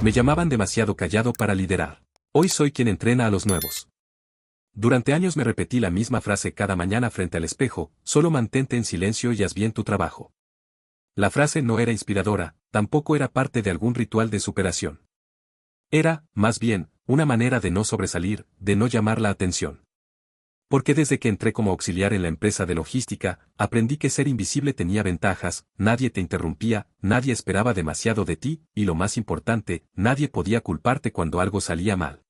Me llamaban demasiado callado para liderar. Hoy soy quien entrena a los nuevos. Durante años me repetí la misma frase cada mañana frente al espejo, solo mantente en silencio y haz bien tu trabajo. La frase no era inspiradora, tampoco era parte de algún ritual de superación. Era, más bien, una manera de no sobresalir, de no llamar la atención. Porque desde que entré como auxiliar en la empresa de logística, aprendí que ser invisible tenía ventajas, nadie te interrumpía, nadie esperaba demasiado de ti, y lo más importante, nadie podía culparte cuando algo salía mal.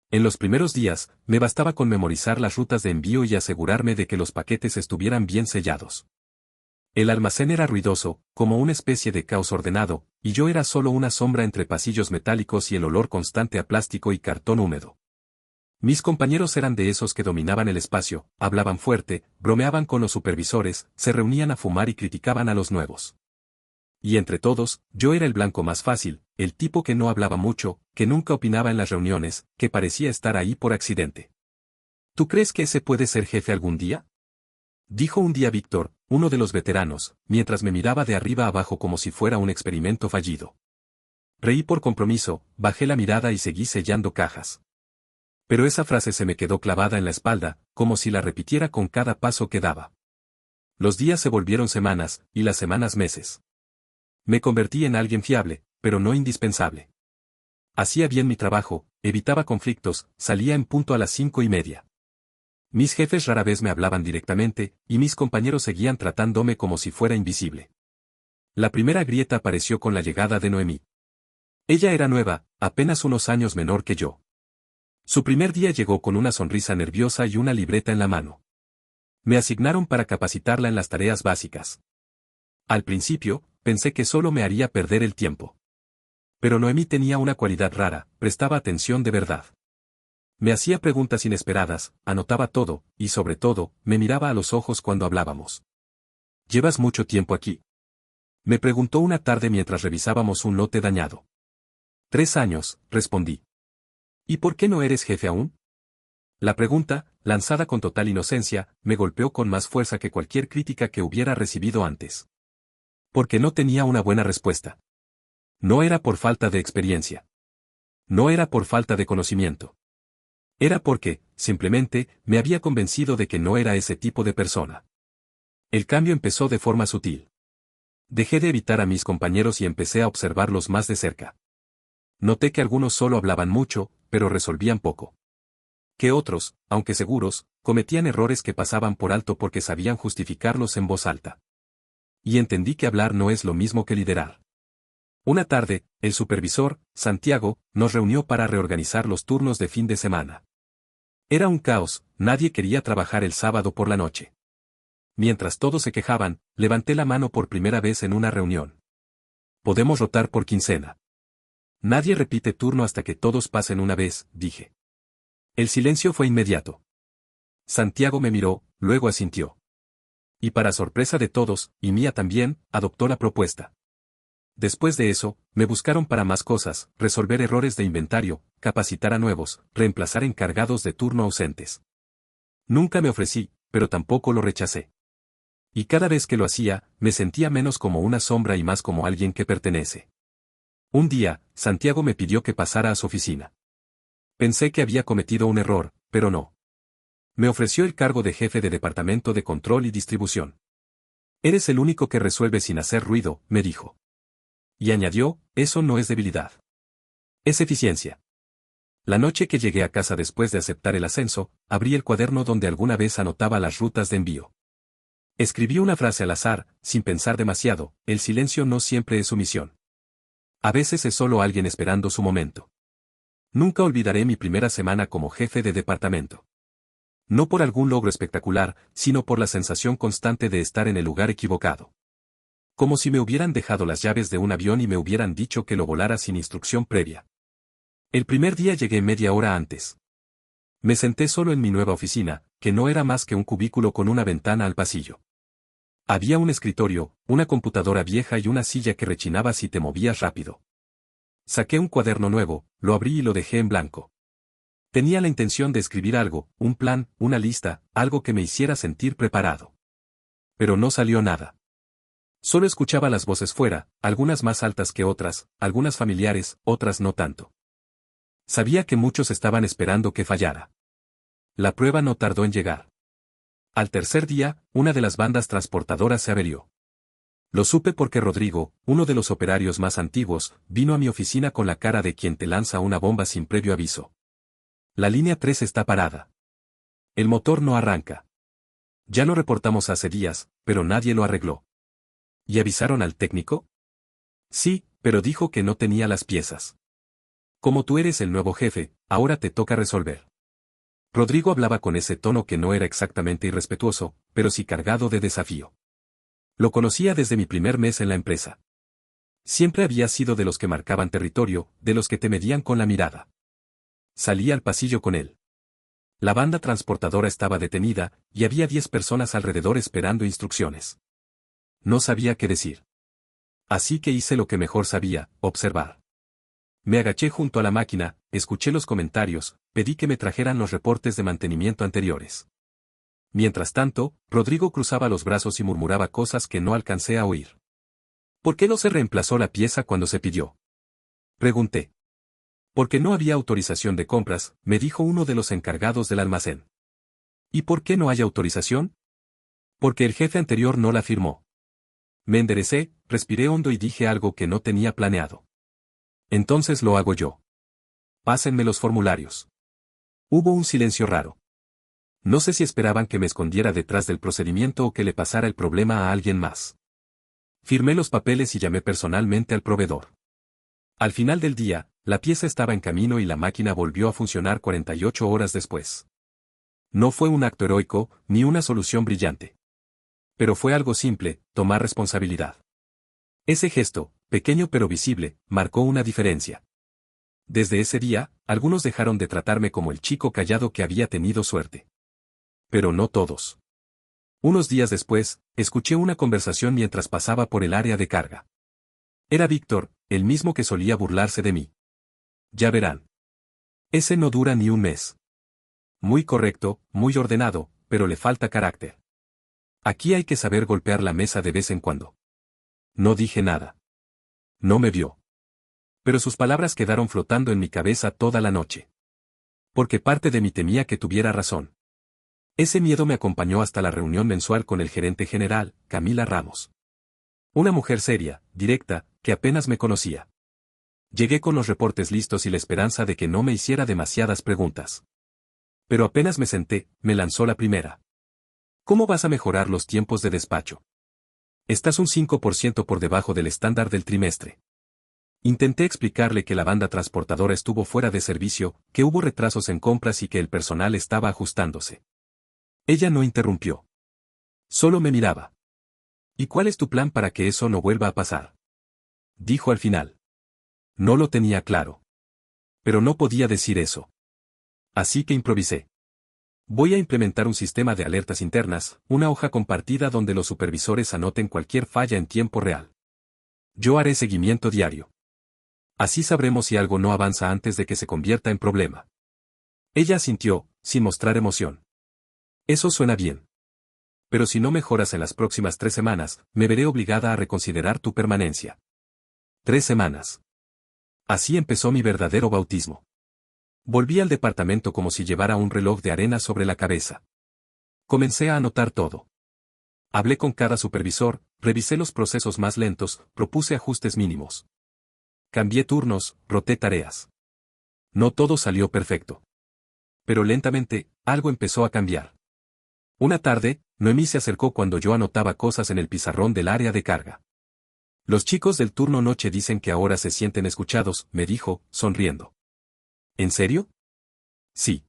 En los primeros días, me bastaba con memorizar las rutas de envío y asegurarme de que los paquetes estuvieran bien sellados. El almacén era ruidoso, como una especie de caos ordenado, y yo era solo una sombra entre pasillos metálicos y el olor constante a plástico y cartón húmedo. Mis compañeros eran de esos que dominaban el espacio, hablaban fuerte, bromeaban con los supervisores, se reunían a fumar y criticaban a los nuevos. Y entre todos, yo era el blanco más fácil, el tipo que no hablaba mucho, que nunca opinaba en las reuniones, que parecía estar ahí por accidente. ¿Tú crees que ese puede ser jefe algún día?, dijo un día Víctor, uno de los veteranos, mientras me miraba de arriba abajo como si fuera un experimento fallido. Reí por compromiso, bajé la mirada y seguí sellando cajas. Pero esa frase se me quedó clavada en la espalda, como si la repitiera con cada paso que daba. Los días se volvieron semanas, y las semanas meses. Me convertí en alguien fiable, pero no indispensable. Hacía bien mi trabajo, evitaba conflictos, salía en punto a las 5:30. Mis jefes rara vez me hablaban directamente, y mis compañeros seguían tratándome como si fuera invisible. La primera grieta apareció con la llegada de Noemí. Ella era nueva, apenas unos años menor que yo. Su primer día llegó con una sonrisa nerviosa y una libreta en la mano. Me asignaron para capacitarla en las tareas básicas. Al principio, pensé que solo me haría perder el tiempo. Pero Noemí tenía una cualidad rara, prestaba atención de verdad. Me hacía preguntas inesperadas, anotaba todo, y sobre todo, me miraba a los ojos cuando hablábamos. ¿Llevas mucho tiempo aquí?, me preguntó una tarde mientras revisábamos un lote dañado. 3 años, respondí. ¿Y por qué no eres jefe aún? La pregunta, lanzada con total inocencia, me golpeó con más fuerza que cualquier crítica que hubiera recibido antes. Porque no tenía una buena respuesta. No era por falta de experiencia. No era por falta de conocimiento. Era porque, simplemente, me había convencido de que no era ese tipo de persona. El cambio empezó de forma sutil. Dejé de evitar a mis compañeros y empecé a observarlos más de cerca. Noté que algunos solo hablaban mucho, pero resolvían poco. Que otros, aunque seguros, cometían errores que pasaban por alto porque sabían justificarlos en voz alta. Y entendí que hablar no es lo mismo que liderar. Una tarde, el supervisor, Santiago, nos reunió para reorganizar los turnos de fin de semana. Era un caos, nadie quería trabajar el sábado por la noche. Mientras todos se quejaban, levanté la mano por primera vez en una reunión. Podemos rotar por quincena. Nadie repite turno hasta que todos pasen una vez, dije. El silencio fue inmediato. Santiago me miró, luego asintió. Y para sorpresa de todos, y mía también, adoptó la propuesta. Después de eso, me buscaron para más cosas, resolver errores de inventario, capacitar a nuevos, reemplazar encargados de turno ausentes. Nunca me ofrecí, pero tampoco lo rechacé. Y cada vez que lo hacía, me sentía menos como una sombra y más como alguien que pertenece. Un día, Santiago me pidió que pasara a su oficina. Pensé que había cometido un error, pero no. Me ofreció el cargo de jefe de departamento de control y distribución. Eres el único que resuelve sin hacer ruido, me dijo. Y añadió, eso no es debilidad. Es eficiencia. La noche que llegué a casa después de aceptar el ascenso, abrí el cuaderno donde alguna vez anotaba las rutas de envío. Escribí una frase al azar, sin pensar demasiado, el silencio no siempre es sumisión. A veces es solo alguien esperando su momento. Nunca olvidaré mi primera semana como jefe de departamento. No por algún logro espectacular, sino por la sensación constante de estar en el lugar equivocado. Como si me hubieran dejado las llaves de un avión y me hubieran dicho que lo volara sin instrucción previa. El primer día llegué media hora antes. Me senté solo en mi nueva oficina, que no era más que un cubículo con una ventana al pasillo. Había un escritorio, una computadora vieja y una silla que rechinaba si te movías rápido. Saqué un cuaderno nuevo, lo abrí y lo dejé en blanco. Tenía la intención de escribir algo, un plan, una lista, algo que me hiciera sentir preparado. Pero no salió nada. Solo escuchaba las voces fuera, algunas más altas que otras, algunas familiares, otras no tanto. Sabía que muchos estaban esperando que fallara. La prueba no tardó en llegar. Al tercer día, una de las bandas transportadoras se averió. Lo supe porque Rodrigo, uno de los operarios más antiguos, vino a mi oficina con la cara de quien te lanza una bomba sin previo aviso. La línea 3 está parada. El motor no arranca. Ya lo reportamos hace días, pero nadie lo arregló. ¿Y avisaron al técnico? Sí, pero dijo que no tenía las piezas. Como tú eres el nuevo jefe, ahora te toca resolver. Rodrigo hablaba con ese tono que no era exactamente irrespetuoso, pero sí cargado de desafío. Lo conocía desde mi primer mes en la empresa. Siempre había sido de los que marcaban territorio, de los que te medían con la mirada. Salí al pasillo con él. La banda transportadora estaba detenida, y había 10 personas alrededor esperando instrucciones. No sabía qué decir. Así que hice lo que mejor sabía, observar. Me agaché junto a la máquina, escuché los comentarios, pedí que me trajeran los reportes de mantenimiento anteriores. Mientras tanto, Rodrigo cruzaba los brazos y murmuraba cosas que no alcancé a oír. ¿Por qué no se reemplazó la pieza cuando se pidió? Pregunté. Porque no había autorización de compras, me dijo uno de los encargados del almacén. ¿Y por qué no hay autorización? Porque el jefe anterior no la firmó. Me enderecé, respiré hondo y dije algo que no tenía planeado. Entonces lo hago yo. Pásenme los formularios. Hubo un silencio raro. No sé si esperaban que me escondiera detrás del procedimiento o que le pasara el problema a alguien más. Firmé los papeles y llamé personalmente al proveedor. Al final del día, la pieza estaba en camino y la máquina volvió a funcionar 48 horas después. No fue un acto heroico, ni una solución brillante. Pero fue algo simple, tomar responsabilidad. Ese gesto, pequeño pero visible, marcó una diferencia. Desde ese día, algunos dejaron de tratarme como el chico callado que había tenido suerte. Pero no todos. Unos días después, escuché una conversación mientras pasaba por el área de carga. Era Víctor, el mismo que solía burlarse de mí. Ya verán. Ese no dura ni un mes. Muy correcto, muy ordenado, pero le falta carácter. Aquí hay que saber golpear la mesa de vez en cuando. No dije nada. No me vio. Pero sus palabras quedaron flotando en mi cabeza toda la noche. Porque parte de mí temía que tuviera razón. Ese miedo me acompañó hasta la reunión mensual con el gerente general, Camila Ramos. Una mujer seria, directa, que apenas me conocía. Llegué con los reportes listos y la esperanza de que no me hiciera demasiadas preguntas. Pero apenas me senté, me lanzó la primera. ¿Cómo vas a mejorar los tiempos de despacho? Estás un 5% por debajo del estándar del trimestre. Intenté explicarle que la banda transportadora estuvo fuera de servicio, que hubo retrasos en compras y que el personal estaba ajustándose. Ella no interrumpió. Solo me miraba. ¿Y cuál es tu plan para que eso no vuelva a pasar? Dijo al final. No lo tenía claro. Pero no podía decir eso. Así que improvisé. Voy a implementar un sistema de alertas internas, una hoja compartida donde los supervisores anoten cualquier falla en tiempo real. Yo haré seguimiento diario. Así sabremos si algo no avanza antes de que se convierta en problema. Ella asintió, sin mostrar emoción. Eso suena bien. Pero si no mejoras en las próximas 3 semanas, me veré obligada a reconsiderar tu permanencia. 3 semanas. Así empezó mi verdadero bautismo. Volví al departamento como si llevara un reloj de arena sobre la cabeza. Comencé a anotar todo. Hablé con cada supervisor, revisé los procesos más lentos, propuse ajustes mínimos. Cambié turnos, roté tareas. No todo salió perfecto. Pero lentamente, algo empezó a cambiar. Una tarde, Noemí se acercó cuando yo anotaba cosas en el pizarrón del área de carga. Los chicos del turno noche dicen que ahora se sienten escuchados, me dijo, sonriendo. ¿En serio? Sí.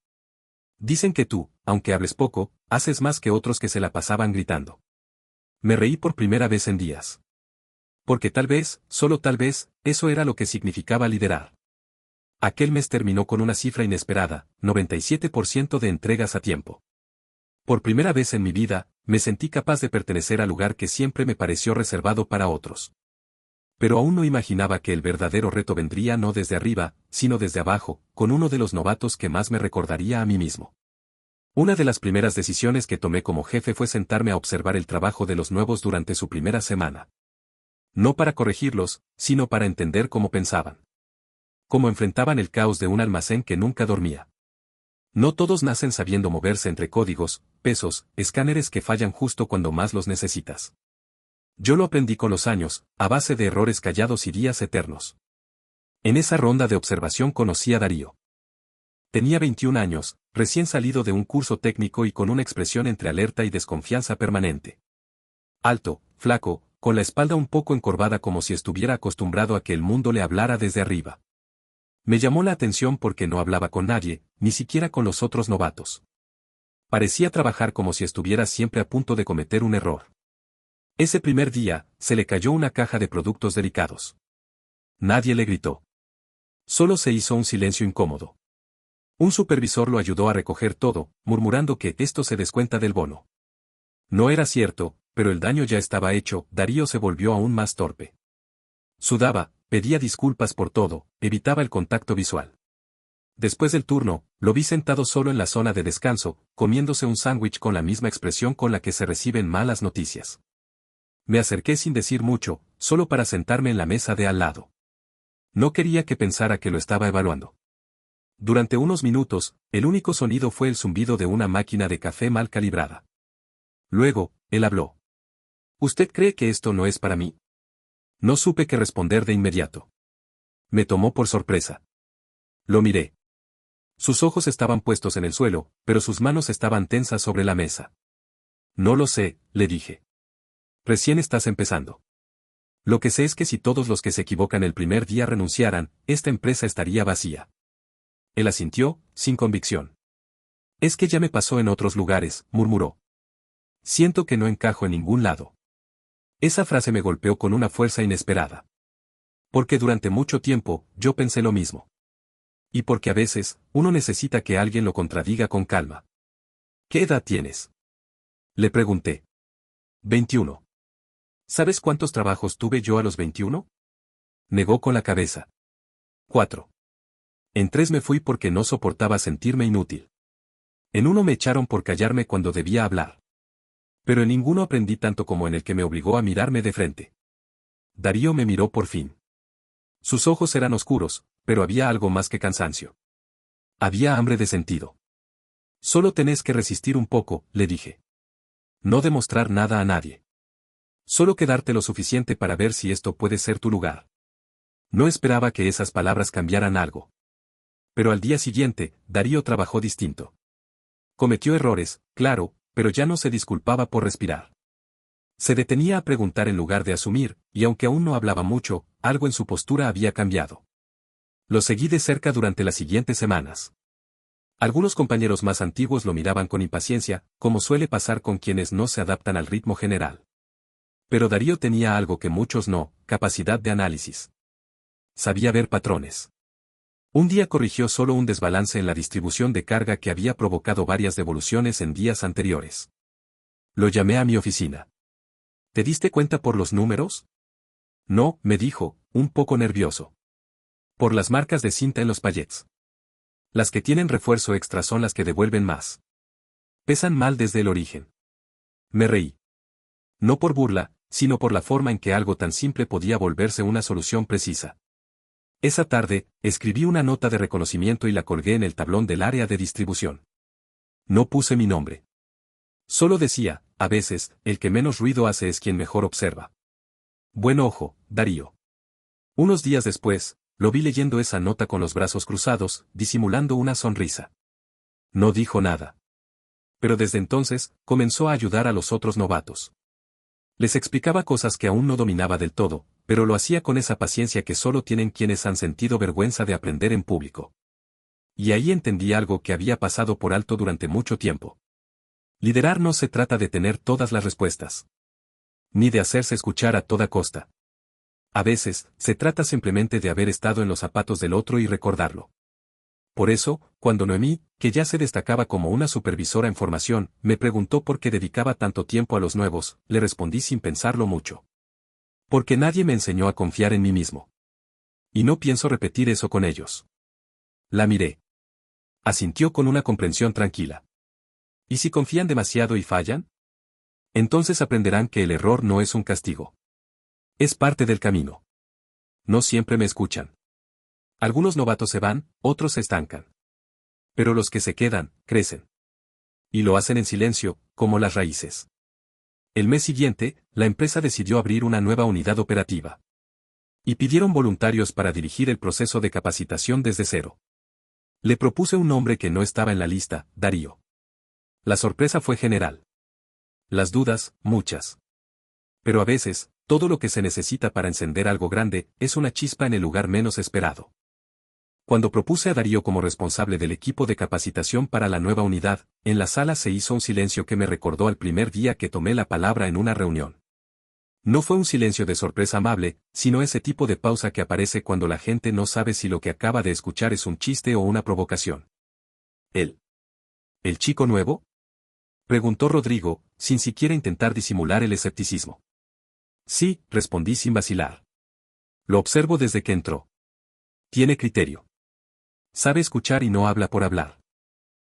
Dicen que tú, aunque hables poco, haces más que otros que se la pasaban gritando. Me reí por primera vez en días. Porque tal vez, solo tal vez, eso era lo que significaba liderar. Aquel mes terminó con una cifra inesperada, 97% de entregas a tiempo. Por primera vez en mi vida, me sentí capaz de pertenecer al lugar que siempre me pareció reservado para otros. Pero aún no imaginaba que el verdadero reto vendría no desde arriba, sino desde abajo, con uno de los novatos que más me recordaría a mí mismo. Una de las primeras decisiones que tomé como jefe fue sentarme a observar el trabajo de los nuevos durante su primera semana. No para corregirlos, sino para entender cómo pensaban. Cómo enfrentaban el caos de un almacén que nunca dormía. No todos nacen sabiendo moverse entre códigos, pesos, escáneres que fallan justo cuando más los necesitas. Yo lo aprendí con los años, a base de errores callados y días eternos. En esa ronda de observación conocí a Darío. Tenía 21 años, recién salido de un curso técnico y con una expresión entre alerta y desconfianza permanente. Alto, flaco, con la espalda un poco encorvada como si estuviera acostumbrado a que el mundo le hablara desde arriba. Me llamó la atención porque no hablaba con nadie, ni siquiera con los otros novatos. Parecía trabajar como si estuviera siempre a punto de cometer un error. Ese primer día, se le cayó una caja de productos delicados. Nadie le gritó. Solo se hizo un silencio incómodo. Un supervisor lo ayudó a recoger todo, murmurando que esto se descuenta del bono. No era cierto, pero el daño ya estaba hecho. Darío se volvió aún más torpe. Sudaba, pedía disculpas por todo, evitaba el contacto visual. Después del turno, lo vi sentado solo en la zona de descanso, comiéndose un sándwich con la misma expresión con la que se reciben malas noticias. Me acerqué sin decir mucho, solo para sentarme en la mesa de al lado. No quería que pensara que lo estaba evaluando. Durante unos minutos, el único sonido fue el zumbido de una máquina de café mal calibrada. Luego, él habló. ¿Usted cree que esto no es para mí? No supe qué responder de inmediato. Me tomó por sorpresa. Lo miré. Sus ojos estaban puestos en el suelo, pero sus manos estaban tensas sobre la mesa. No lo sé, le dije. Recién estás empezando. Lo que sé es que si todos los que se equivocan el primer día renunciaran, esta empresa estaría vacía. Él asintió, sin convicción. Es que ya me pasó en otros lugares, murmuró. Siento que no encajo en ningún lado. Esa frase me golpeó con una fuerza inesperada. Porque durante mucho tiempo, yo pensé lo mismo. Y porque a veces, uno necesita que alguien lo contradiga con calma. ¿Qué edad tienes? Le pregunté. 21. ¿Sabes cuántos trabajos tuve yo a los 21? Negó con la cabeza. 4. En 3 me fui porque no soportaba sentirme inútil. En uno me echaron por callarme cuando debía hablar. Pero en ninguno aprendí tanto como en el que me obligó a mirarme de frente. Darío me miró por fin. Sus ojos eran oscuros, pero había algo más que cansancio. Había hambre de sentido. Solo tenés que resistir un poco, le dije. No demostrar nada a nadie. Solo quedarte lo suficiente para ver si esto puede ser tu lugar. No esperaba que esas palabras cambiaran algo. Pero al día siguiente, Darío trabajó distinto. Cometió errores, claro, pero ya no se disculpaba por respirar. Se detenía a preguntar en lugar de asumir, y aunque aún no hablaba mucho, algo en su postura había cambiado. Lo seguí de cerca durante las siguientes semanas. Algunos compañeros más antiguos lo miraban con impaciencia, como suele pasar con quienes no se adaptan al ritmo general. Pero Darío tenía algo que muchos no, capacidad de análisis. Sabía ver patrones. Un día corrigió solo un desbalance en la distribución de carga que había provocado varias devoluciones en días anteriores. Lo llamé a mi oficina. ¿Te diste cuenta por los números? No, me dijo, un poco nervioso. Por las marcas de cinta en los pallets. Las que tienen refuerzo extra son las que devuelven más. Pesan mal desde el origen. Me reí. No por burla, sino por la forma en que algo tan simple podía volverse una solución precisa. Esa tarde, escribí una nota de reconocimiento y la colgué en el tablón del área de distribución. No puse mi nombre. Solo decía, a veces, el que menos ruido hace es quien mejor observa. Buen ojo, Darío. Unos días después, lo vi leyendo esa nota con los brazos cruzados, disimulando una sonrisa. No dijo nada. Pero desde entonces, comenzó a ayudar a los otros novatos. Les explicaba cosas que aún no dominaba del todo, pero lo hacía con esa paciencia que solo tienen quienes han sentido vergüenza de aprender en público. Y ahí entendí algo que había pasado por alto durante mucho tiempo. Liderar no se trata de tener todas las respuestas. Ni de hacerse escuchar a toda costa. A veces, se trata simplemente de haber estado en los zapatos del otro y recordarlo. Por eso, cuando Noemí, que ya se destacaba como una supervisora en formación, me preguntó por qué dedicaba tanto tiempo a los nuevos, le respondí sin pensarlo mucho. Porque nadie me enseñó a confiar en mí mismo. Y no pienso repetir eso con ellos. La miré. Asintió con una comprensión tranquila. ¿Y si confían demasiado y fallan? Entonces aprenderán que el error no es un castigo. Es parte del camino. No siempre me escuchan. Algunos novatos se van, otros se estancan. Pero los que se quedan, crecen. Y lo hacen en silencio, como las raíces. El mes siguiente, la empresa decidió abrir una nueva unidad operativa. Y pidieron voluntarios para dirigir el proceso de capacitación desde cero. Le propuse un nombre que no estaba en la lista, Darío. La sorpresa fue general. Las dudas, muchas. Pero a veces, todo lo que se necesita para encender algo grande, es una chispa en el lugar menos esperado. Cuando propuse a Darío como responsable del equipo de capacitación para la nueva unidad, en la sala se hizo un silencio que me recordó al primer día que tomé la palabra en una reunión. No fue un silencio de sorpresa amable, sino ese tipo de pausa que aparece cuando la gente no sabe si lo que acaba de escuchar es un chiste o una provocación. ¿El chico nuevo? Preguntó Rodrigo, sin siquiera intentar disimular el escepticismo. Sí, respondí sin vacilar. Lo observo desde que entró. Tiene criterio. Sabe escuchar y no habla por hablar.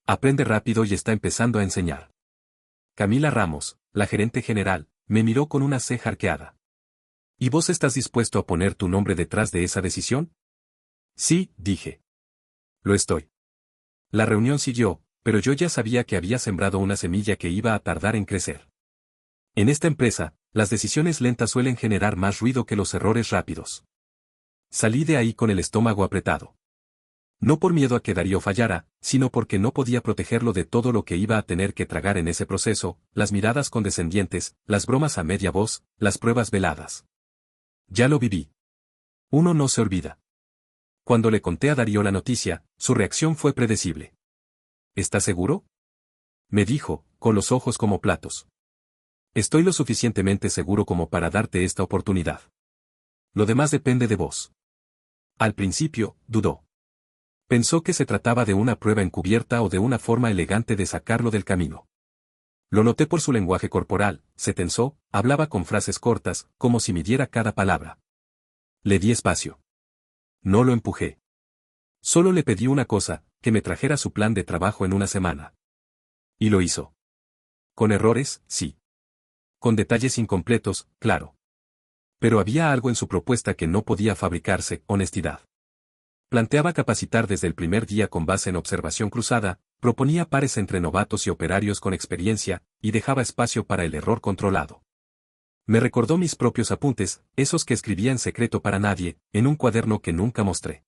Aprende rápido y está empezando a enseñar. Camila Ramos, la gerente general, me miró con una ceja arqueada. ¿Y vos estás dispuesto a poner tu nombre detrás de esa decisión? Sí, dije. Lo estoy. La reunión siguió, pero yo ya sabía que había sembrado una semilla que iba a tardar en crecer. En esta empresa, las decisiones lentas suelen generar más ruido que los errores rápidos. Salí de ahí con el estómago apretado. No por miedo a que Darío fallara, sino porque no podía protegerlo de todo lo que iba a tener que tragar en ese proceso, las miradas condescendientes, las bromas a media voz, las pruebas veladas. Ya lo viví. Uno no se olvida. Cuando le conté a Darío la noticia, su reacción fue predecible. ¿Estás seguro? Me dijo, con los ojos como platos. Estoy lo suficientemente seguro como para darte esta oportunidad. Lo demás depende de vos. Al principio, dudó. Pensó que se trataba de una prueba encubierta o de una forma elegante de sacarlo del camino. Lo noté por su lenguaje corporal, se tensó, hablaba con frases cortas, como si midiera cada palabra. Le di espacio. No lo empujé. Solo le pedí una cosa, que me trajera su plan de trabajo en una semana. Y lo hizo. Con errores, sí. Con detalles incompletos, claro. Pero había algo en su propuesta que no podía fabricarse, honestidad. Planteaba capacitar desde el primer día con base en observación cruzada, proponía pares entre novatos y operarios con experiencia, y dejaba espacio para el error controlado. Me recordó mis propios apuntes, esos que escribía en secreto para nadie, en un cuaderno que nunca mostré.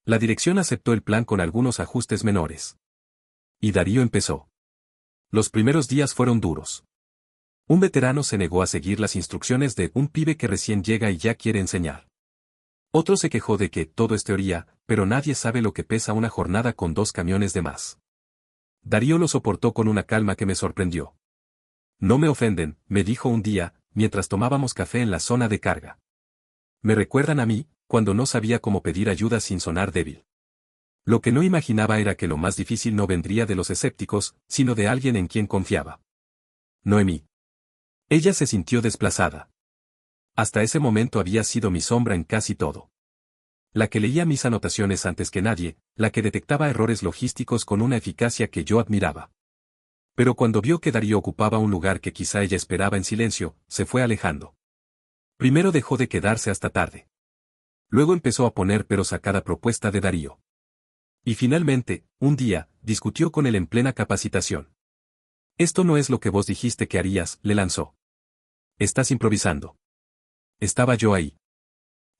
La dirección aceptó el plan con algunos ajustes menores. Y Darío empezó. Los primeros días fueron duros. Un veterano se negó a seguir las instrucciones de un pibe que recién llega y ya quiere enseñar. Otro se quejó de que todo es teoría, pero nadie sabe lo que pesa una jornada con 2 camiones de más. Darío lo soportó con una calma que me sorprendió. No me ofenden, me dijo un día, mientras tomábamos café en la zona de carga. Me recuerdan a mí, cuando no sabía cómo pedir ayuda sin sonar débil. Lo que no imaginaba era que lo más difícil no vendría de los escépticos, sino de alguien en quien confiaba. Noemí. Ella se sintió desplazada. Hasta ese momento había sido mi sombra en casi todo. La que leía mis anotaciones antes que nadie, la que detectaba errores logísticos con una eficacia que yo admiraba. Pero cuando vio que Darío ocupaba un lugar que quizá ella esperaba en silencio, se fue alejando. Primero dejó de quedarse hasta tarde. Luego empezó a poner peros a cada propuesta de Darío. Y finalmente, un día, discutió con él en plena capacitación. Esto no es lo que vos dijiste que harías, le lanzó. Estás improvisando. Estaba yo ahí.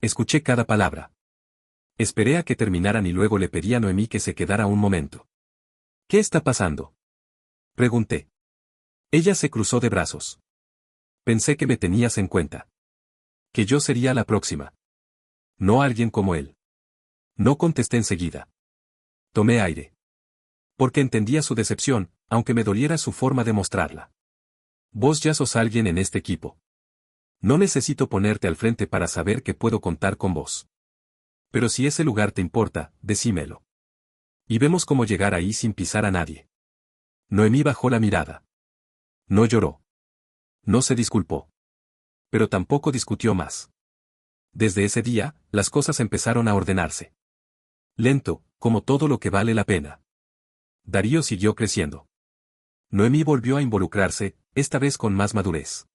Escuché cada palabra. Esperé a que terminaran y luego le pedí a Noemí que se quedara un momento. ¿Qué está pasando? Pregunté. Ella se cruzó de brazos. Pensé que me tenías en cuenta. Que yo sería la próxima. No alguien como él. No contesté enseguida. Tomé aire. Porque entendía su decepción, aunque me doliera su forma de mostrarla. Vos ya sos alguien en este equipo. No necesito ponerte al frente para saber que puedo contar con vos. Pero si ese lugar te importa, decímelo. Y vemos cómo llegar ahí sin pisar a nadie. Noemí bajó la mirada. No lloró. No se disculpó. Pero tampoco discutió más. Desde ese día, las cosas empezaron a ordenarse. Lento, como todo lo que vale la pena. Darío siguió creciendo. Noemí volvió a involucrarse, esta vez con más madurez.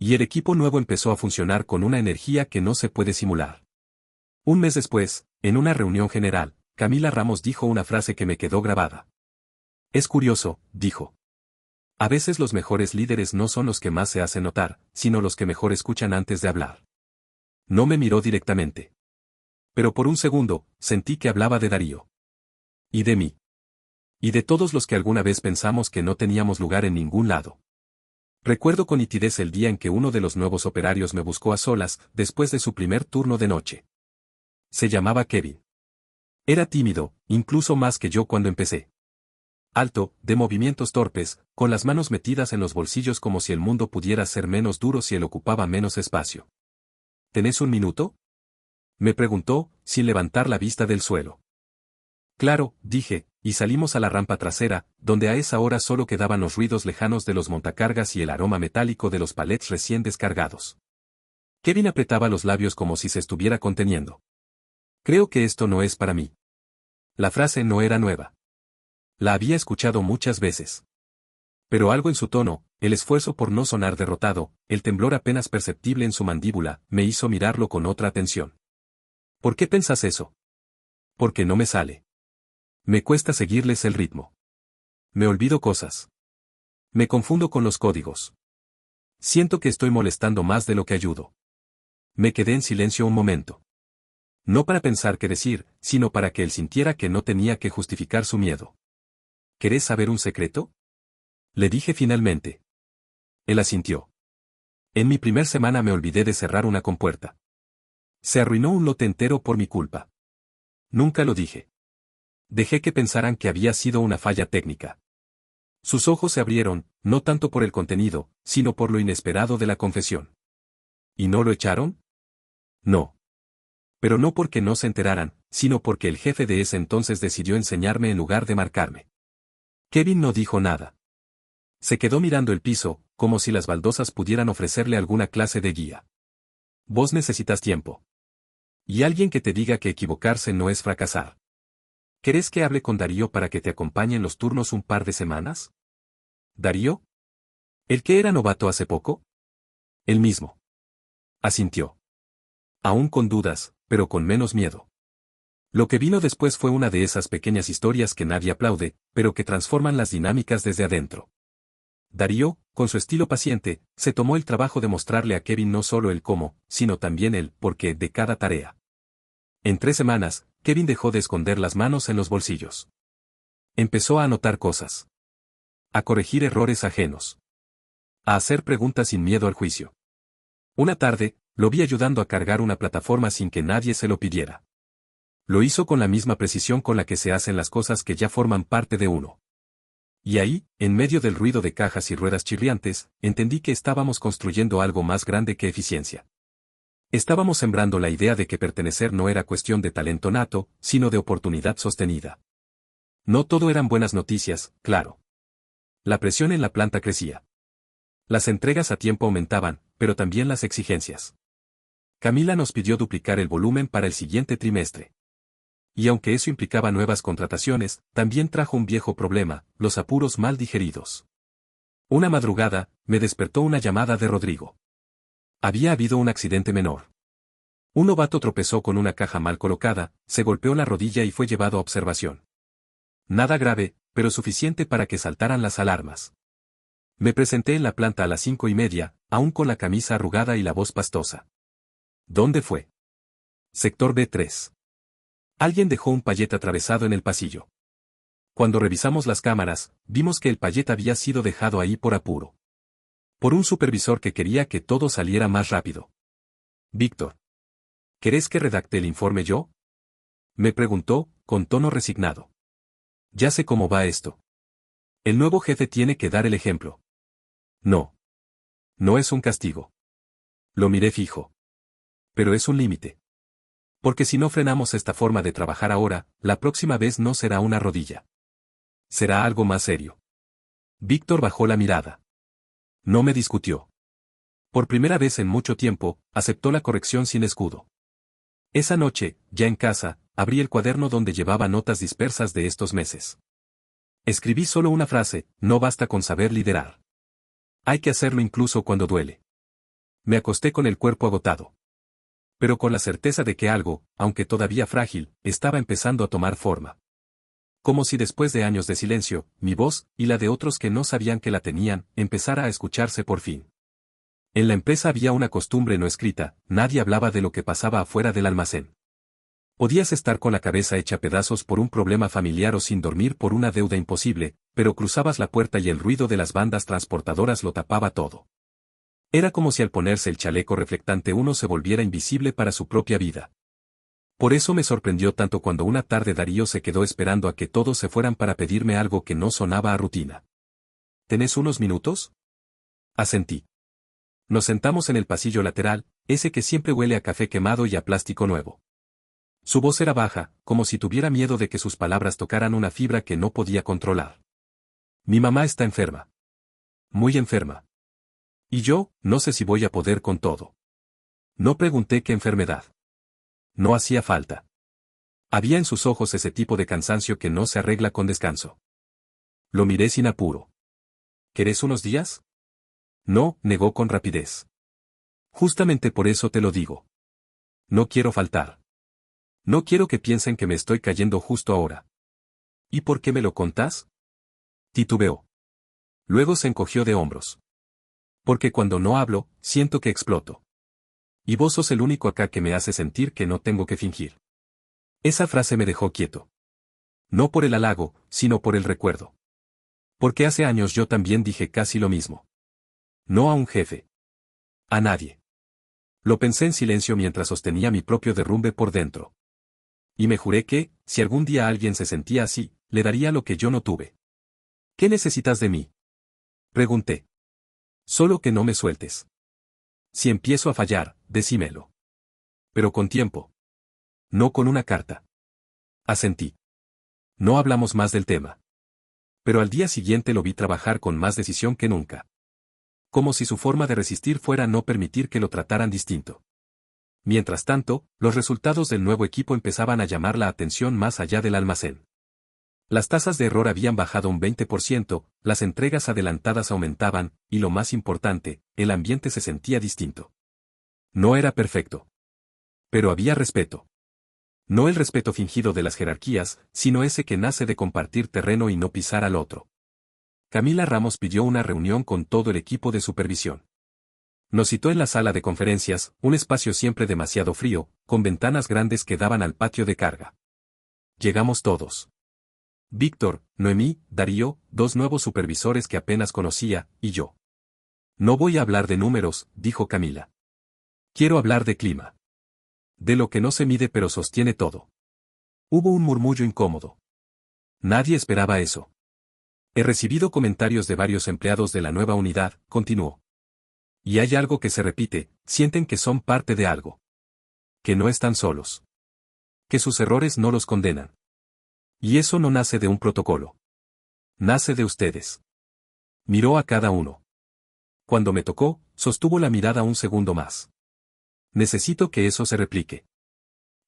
Y el equipo nuevo empezó a funcionar con una energía que no se puede simular. Un mes después, en una reunión general, Camila Ramos dijo una frase que me quedó grabada. Es curioso, dijo. A veces los mejores líderes no son los que más se hacen notar, sino los que mejor escuchan antes de hablar. No me miró directamente. Pero por un segundo, sentí que hablaba de Darío. Y de mí. Y de todos los que alguna vez pensamos que no teníamos lugar en ningún lado. Recuerdo con nitidez el día en que uno de los nuevos operarios me buscó a solas, después de su primer turno de noche. Se llamaba Kevin. Era tímido, incluso más que yo cuando empecé. Alto, de movimientos torpes, con las manos metidas en los bolsillos como si el mundo pudiera ser menos duro si él ocupaba menos espacio. ¿Tenés un minuto? Me preguntó, sin levantar la vista del suelo. Claro, dije, y salimos a la rampa trasera, donde a esa hora solo quedaban los ruidos lejanos de los montacargas y el aroma metálico de los palets recién descargados. Kevin apretaba los labios como si se estuviera conteniendo. Creo que esto no es para mí. La frase no era nueva. La había escuchado muchas veces. Pero algo en su tono, el esfuerzo por no sonar derrotado, el temblor apenas perceptible en su mandíbula, me hizo mirarlo con otra atención. ¿Por qué pensás eso? Porque no me sale. Me cuesta seguirles el ritmo. Me olvido cosas. Me confundo con los códigos. Siento que estoy molestando más de lo que ayudo. Me quedé en silencio un momento. No para pensar qué decir, sino para que él sintiera que no tenía que justificar su miedo. ¿Querés saber un secreto? Le dije finalmente. Él asintió. En mi primer semana me olvidé de cerrar una compuerta. Se arruinó un lote entero por mi culpa. Nunca lo dije. Dejé que pensaran que había sido una falla técnica. Sus ojos se abrieron, no tanto por el contenido, sino por lo inesperado de la confesión. ¿Y no lo echaron? No. Pero no porque no se enteraran, sino porque el jefe de ese entonces decidió enseñarme en lugar de marcarme. Kevin no dijo nada. Se quedó mirando el piso, como si las baldosas pudieran ofrecerle alguna clase de guía. Vos necesitas tiempo. Y alguien que te diga que equivocarse no es fracasar. ¿Querés que hable con Darío para que te acompañe en los turnos un par de semanas? ¿Darío? ¿El que era novato hace poco? El mismo. Asintió. Aún con dudas, pero con menos miedo. Lo que vino después fue una de esas pequeñas historias que nadie aplaude, pero que transforman las dinámicas desde adentro. Darío, con su estilo paciente, se tomó el trabajo de mostrarle a Kevin no solo el cómo, sino también el por qué de cada tarea. En 3 semanas, Kevin dejó de esconder las manos en los bolsillos. Empezó a anotar cosas. A corregir errores ajenos. A hacer preguntas sin miedo al juicio. Una tarde, lo vi ayudando a cargar una plataforma sin que nadie se lo pidiera. Lo hizo con la misma precisión con la que se hacen las cosas que ya forman parte de uno. Y ahí, en medio del ruido de cajas y ruedas chirriantes, entendí que estábamos construyendo algo más grande que eficiencia. Estábamos sembrando la idea de que pertenecer no era cuestión de talento nato, sino de oportunidad sostenida. No todo eran buenas noticias, claro. La presión en la planta crecía. Las entregas a tiempo aumentaban, pero también las exigencias. Camila nos pidió duplicar el volumen para el siguiente trimestre. Y aunque eso implicaba nuevas contrataciones, también trajo un viejo problema, los apuros mal digeridos. Una madrugada, me despertó una llamada de Rodrigo. Había habido un accidente menor. Un novato tropezó con una caja mal colocada, se golpeó la rodilla y fue llevado a observación. Nada grave, pero suficiente para que saltaran las alarmas. Me presenté en la planta a las 5:30, aún con la camisa arrugada y la voz pastosa. ¿Dónde fue? Sector B3. Alguien dejó un pallet atravesado en el pasillo. Cuando revisamos las cámaras, vimos que el pallet había sido dejado ahí por apuro. Por un supervisor que quería que todo saliera más rápido. Víctor. ¿Querés que redacte el informe yo? Me preguntó, con tono resignado. Ya sé cómo va esto. El nuevo jefe tiene que dar el ejemplo. No. No es un castigo. Lo miré fijo. Pero es un límite. Porque si no frenamos esta forma de trabajar ahora, la próxima vez no será una rodilla. Será algo más serio. Víctor bajó la mirada. No me discutió. Por primera vez en mucho tiempo, aceptó la corrección sin escudo. Esa noche, ya en casa, abrí el cuaderno donde llevaba notas dispersas de estos meses. Escribí solo una frase: no basta con saber liderar. Hay que hacerlo incluso cuando duele. Me acosté con el cuerpo agotado. Pero con la certeza de que algo, aunque todavía frágil, estaba empezando a tomar forma. Como si después de años de silencio, mi voz, y la de otros que no sabían que la tenían, empezara a escucharse por fin. En la empresa había una costumbre no escrita, nadie hablaba de lo que pasaba afuera del almacén. Podías estar con la cabeza hecha pedazos por un problema familiar o sin dormir por una deuda imposible, pero cruzabas la puerta y el ruido de las bandas transportadoras lo tapaba todo. Era como si al ponerse el chaleco reflectante uno se volviera invisible para su propia vida. Por eso me sorprendió tanto cuando una tarde Darío se quedó esperando a que todos se fueran para pedirme algo que no sonaba a rutina. ¿Tenés unos minutos? Asentí. Nos sentamos en el pasillo lateral, ese que siempre huele a café quemado y a plástico nuevo. Su voz era baja, como si tuviera miedo de que sus palabras tocaran una fibra que no podía controlar. Mi mamá está enferma. Muy enferma. Y yo, no sé si voy a poder con todo. No pregunté qué enfermedad. No hacía falta. Había en sus ojos ese tipo de cansancio que no se arregla con descanso. Lo miré sin apuro. ¿Querés unos días? No, negó con rapidez. Justamente por eso te lo digo. No quiero faltar. No quiero que piensen que me estoy cayendo justo ahora. ¿Y por qué me lo contás? Titubeó. Luego se encogió de hombros. Porque cuando no hablo, siento que exploto. Y vos sos el único acá que me hace sentir que no tengo que fingir. Esa frase me dejó quieto. No por el halago, sino por el recuerdo. Porque hace años yo también dije casi lo mismo. No a un jefe. A nadie. Lo pensé en silencio mientras sostenía mi propio derrumbe por dentro. Y me juré que, si algún día alguien se sentía así, le daría lo que yo no tuve. ¿Qué necesitas de mí? Pregunté. Solo que no me sueltes. Si empiezo a fallar, decímelo. Pero con tiempo. No con una carta. Asentí. No hablamos más del tema. Pero al día siguiente lo vi trabajar con más decisión que nunca. Como si su forma de resistir fuera no permitir que lo trataran distinto. Mientras tanto, los resultados del nuevo equipo empezaban a llamar la atención más allá del almacén. Las tasas de error habían bajado un 20%, las entregas adelantadas aumentaban, y lo más importante, el ambiente se sentía distinto. No era perfecto. Pero había respeto. No el respeto fingido de las jerarquías, sino ese que nace de compartir terreno y no pisar al otro. Camila Ramos pidió una reunión con todo el equipo de supervisión. Nos citó en la sala de conferencias, un espacio siempre demasiado frío, con ventanas grandes que daban al patio de carga. Llegamos todos. Víctor, Noemí, Darío, dos nuevos supervisores que apenas conocía, y yo. No voy a hablar de números, dijo Camila. Quiero hablar de clima. De lo que no se mide pero sostiene todo. Hubo un murmullo incómodo. Nadie esperaba eso. He recibido comentarios de varios empleados de la nueva unidad, continuó. Y hay algo que se repite, sienten que son parte de algo. Que no están solos. Que sus errores no los condenan. Y eso no nace de un protocolo. Nace de ustedes. Miró a cada uno. Cuando me tocó, sostuvo la mirada un segundo más. Necesito que eso se replique.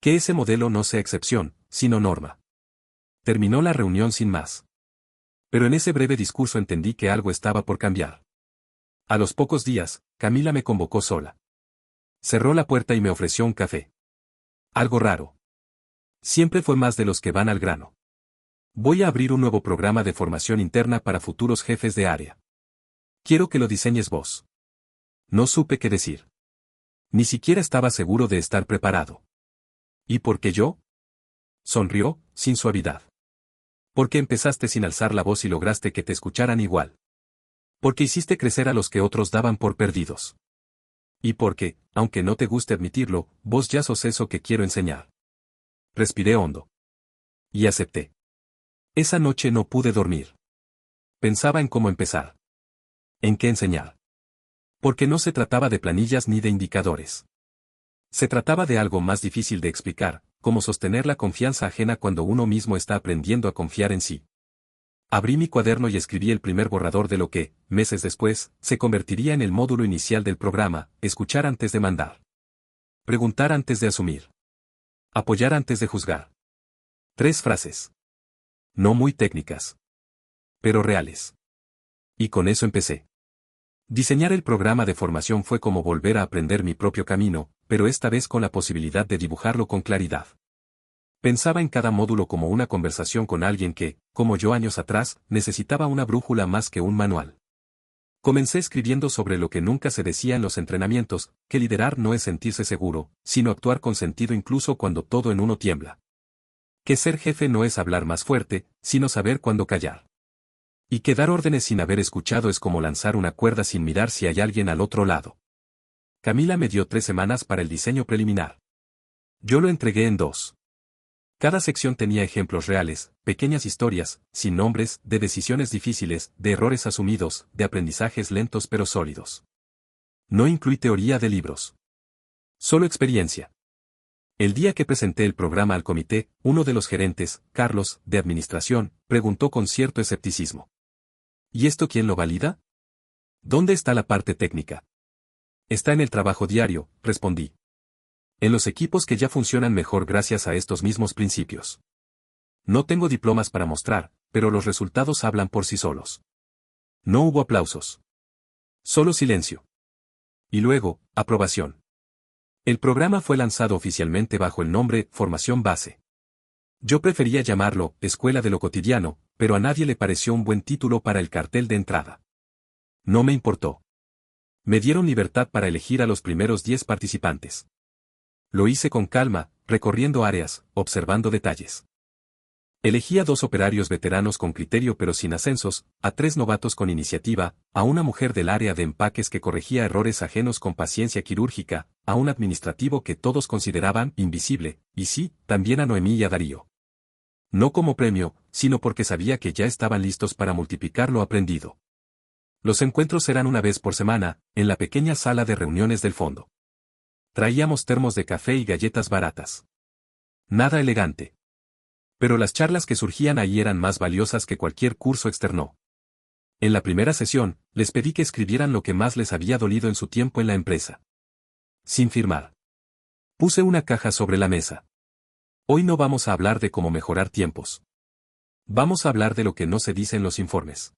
Que ese modelo no sea excepción, sino norma. Terminó la reunión sin más. Pero en ese breve discurso entendí que algo estaba por cambiar. A los pocos días, Camila me convocó sola. Cerró la puerta y me ofreció un café. Algo raro. Siempre fue más de los que van al grano. Voy a abrir un nuevo programa de formación interna para futuros jefes de área. Quiero que lo diseñes vos. No supe qué decir. Ni siquiera estaba seguro de estar preparado. ¿Y por qué yo? Sonrió, sin suavidad. Porque empezaste sin alzar la voz y lograste que te escucharan igual. Porque hiciste crecer a los que otros daban por perdidos. Y porque, aunque no te guste admitirlo, vos ya sos eso que quiero enseñar. Respiré hondo. Y acepté. Esa noche no pude dormir. Pensaba en cómo empezar. En qué enseñar. Porque no se trataba de planillas ni de indicadores. Se trataba de algo más difícil de explicar, como sostener la confianza ajena cuando uno mismo está aprendiendo a confiar en sí. Abrí mi cuaderno y escribí el primer borrador de lo que, meses después, se convertiría en el módulo inicial del programa: escuchar antes de mandar. Preguntar antes de asumir. Apoyar antes de juzgar. 3 frases. No muy técnicas. Pero reales. Y con eso empecé. Diseñar el programa de formación fue como volver a aprender mi propio camino, pero esta vez con la posibilidad de dibujarlo con claridad. Pensaba en cada módulo como una conversación con alguien que, como yo años atrás, necesitaba una brújula más que un manual. Comencé escribiendo sobre lo que nunca se decía en los entrenamientos, que liderar no es sentirse seguro, sino actuar con sentido incluso cuando todo en uno tiembla. Que ser jefe no es hablar más fuerte, sino saber cuándo callar. Y que dar órdenes sin haber escuchado es como lanzar una cuerda sin mirar si hay alguien al otro lado. Camila me dio 3 semanas para el diseño preliminar. Yo lo entregué en 2. Cada sección tenía ejemplos reales, pequeñas historias, sin nombres, de decisiones difíciles, de errores asumidos, de aprendizajes lentos pero sólidos. No incluí teoría de libros. Solo experiencia. El día que presenté el programa al comité, uno de los gerentes, Carlos, de administración, preguntó con cierto escepticismo. ¿Y esto quién lo valida? ¿Dónde está la parte técnica? Está en el trabajo diario, respondí. En los equipos que ya funcionan mejor gracias a estos mismos principios. No tengo diplomas para mostrar, pero los resultados hablan por sí solos. No hubo aplausos. Solo silencio. Y luego, aprobación. El programa fue lanzado oficialmente bajo el nombre Formación Base. Yo prefería llamarlo Escuela de lo Cotidiano, pero a nadie le pareció un buen título para el cartel de entrada. No me importó. Me dieron libertad para elegir a los primeros 10 participantes. Lo hice con calma, recorriendo áreas, observando detalles. Elegí a 2 operarios veteranos con criterio pero sin ascensos, a 3 novatos con iniciativa, a una mujer del área de empaques que corregía errores ajenos con paciencia quirúrgica, a un administrativo que todos consideraban invisible, y sí, también a Noemí y a Darío. No como premio, sino porque sabía que ya estaban listos para multiplicar lo aprendido. Los encuentros eran una vez por semana, en la pequeña sala de reuniones del fondo. Traíamos termos de café y galletas baratas. Nada elegante. Pero las charlas que surgían ahí eran más valiosas que cualquier curso externo. En la primera sesión, les pedí que escribieran lo que más les había dolido en su tiempo en la empresa. Sin firmar. Puse una caja sobre la mesa. Hoy no vamos a hablar de cómo mejorar tiempos. Vamos a hablar de lo que no se dice en los informes.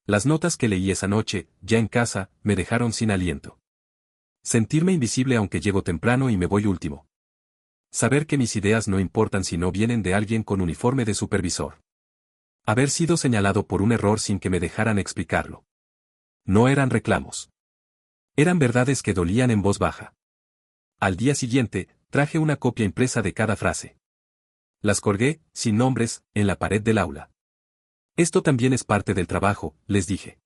Las notas que leí esa noche, ya en casa, me dejaron sin aliento. Sentirme invisible aunque llego temprano y me voy último. Saber que mis ideas no importan si no vienen de alguien con uniforme de supervisor. Haber sido señalado por un error sin que me dejaran explicarlo. No eran reclamos. Eran verdades que dolían en voz baja. Al día siguiente, traje una copia impresa de cada frase. Las colgué, sin nombres, en la pared del aula. Esto también es parte del trabajo, les dije.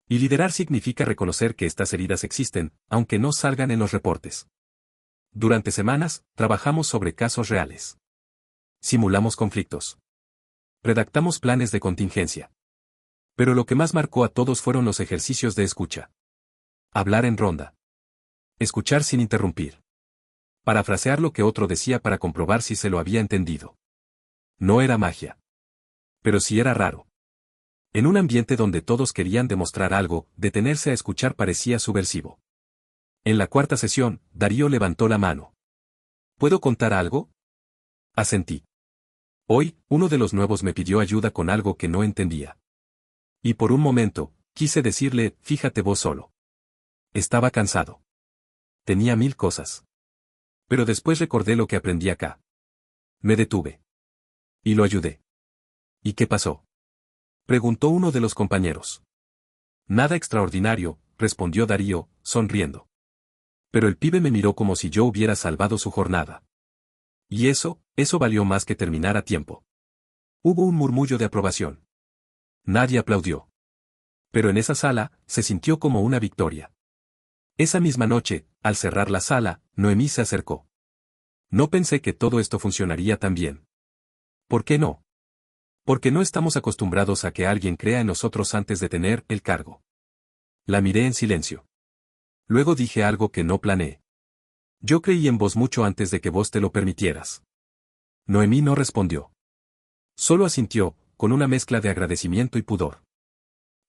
Y liderar significa reconocer que estas heridas existen, aunque no salgan en los reportes. Durante semanas, trabajamos sobre casos reales. Simulamos conflictos. Redactamos planes de contingencia. Pero lo que más marcó a todos fueron los ejercicios de escucha. Hablar en ronda. Escuchar sin interrumpir. Parafrasear lo que otro decía para comprobar si se lo había entendido. No era magia. Pero sí era raro. En un ambiente donde todos querían demostrar algo, detenerse a escuchar parecía subversivo. En la 4ª sesión, Darío levantó la mano. ¿Puedo contar algo? Asentí. Hoy, uno de los nuevos me pidió ayuda con algo que no entendía. Y por un momento, quise decirle, fíjate vos solo. Estaba cansado. Tenía 1000 cosas. Pero después recordé lo que aprendí acá. Me detuve. Y lo ayudé. ¿Y qué pasó? Preguntó uno de los compañeros. Nada extraordinario, respondió Darío, sonriendo. Pero el pibe me miró como si yo hubiera salvado su jornada. Y eso valió más que terminar a tiempo. Hubo un murmullo de aprobación. Nadie aplaudió. Pero en esa sala, se sintió como una victoria. Esa misma noche, al cerrar la sala, Noemí se acercó. No pensé que todo esto funcionaría tan bien. ¿Por qué no? Porque no estamos acostumbrados a que alguien crea en nosotros antes de tener el cargo. La miré en silencio. Luego dije algo que no planeé. Yo creí en vos mucho antes de que vos te lo permitieras. Noemí no respondió. Solo asintió, con una mezcla de agradecimiento y pudor.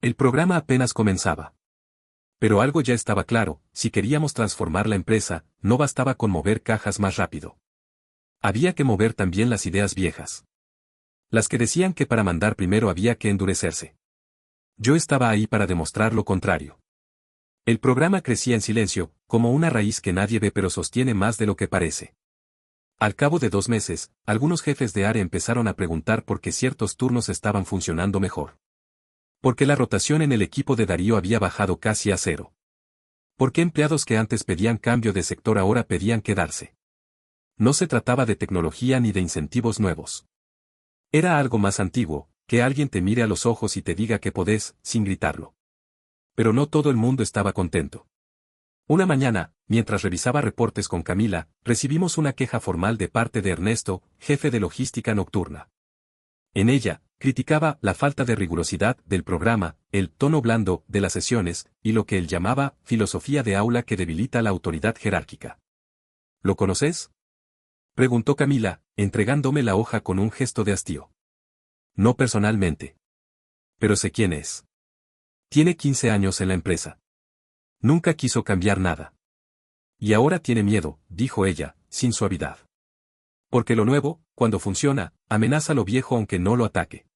El programa apenas comenzaba. Pero algo ya estaba claro, si queríamos transformar la empresa, no bastaba con mover cajas más rápido. Había que mover también las ideas viejas. Las que decían que para mandar primero había que endurecerse. Yo estaba ahí para demostrar lo contrario. El programa crecía en silencio, como una raíz que nadie ve pero sostiene más de lo que parece. Al cabo de 2 meses, algunos jefes de área empezaron a preguntar por qué ciertos turnos estaban funcionando mejor. ¿Por qué la rotación en el equipo de Darío había bajado casi a cero? ¿Por qué empleados que antes pedían cambio de sector ahora pedían quedarse? No se trataba de tecnología ni de incentivos nuevos. Era algo más antiguo, que alguien te mire a los ojos y te diga que podés, sin gritarlo. Pero no todo el mundo estaba contento. Una mañana, mientras revisaba reportes con Camila, recibimos una queja formal de parte de Ernesto, jefe de logística nocturna. En ella, criticaba la falta de rigurosidad del programa, el tono blando de las sesiones, y lo que él llamaba filosofía de aula que debilita la autoridad jerárquica. ¿Lo conoces?, preguntó Camila, entregándome la hoja con un gesto de hastío. No personalmente. Pero sé quién es. Tiene 15 años en la empresa. Nunca quiso cambiar nada. Y ahora tiene miedo, dijo ella, sin suavidad. Porque lo nuevo, cuando funciona, amenaza lo viejo aunque no lo ataque.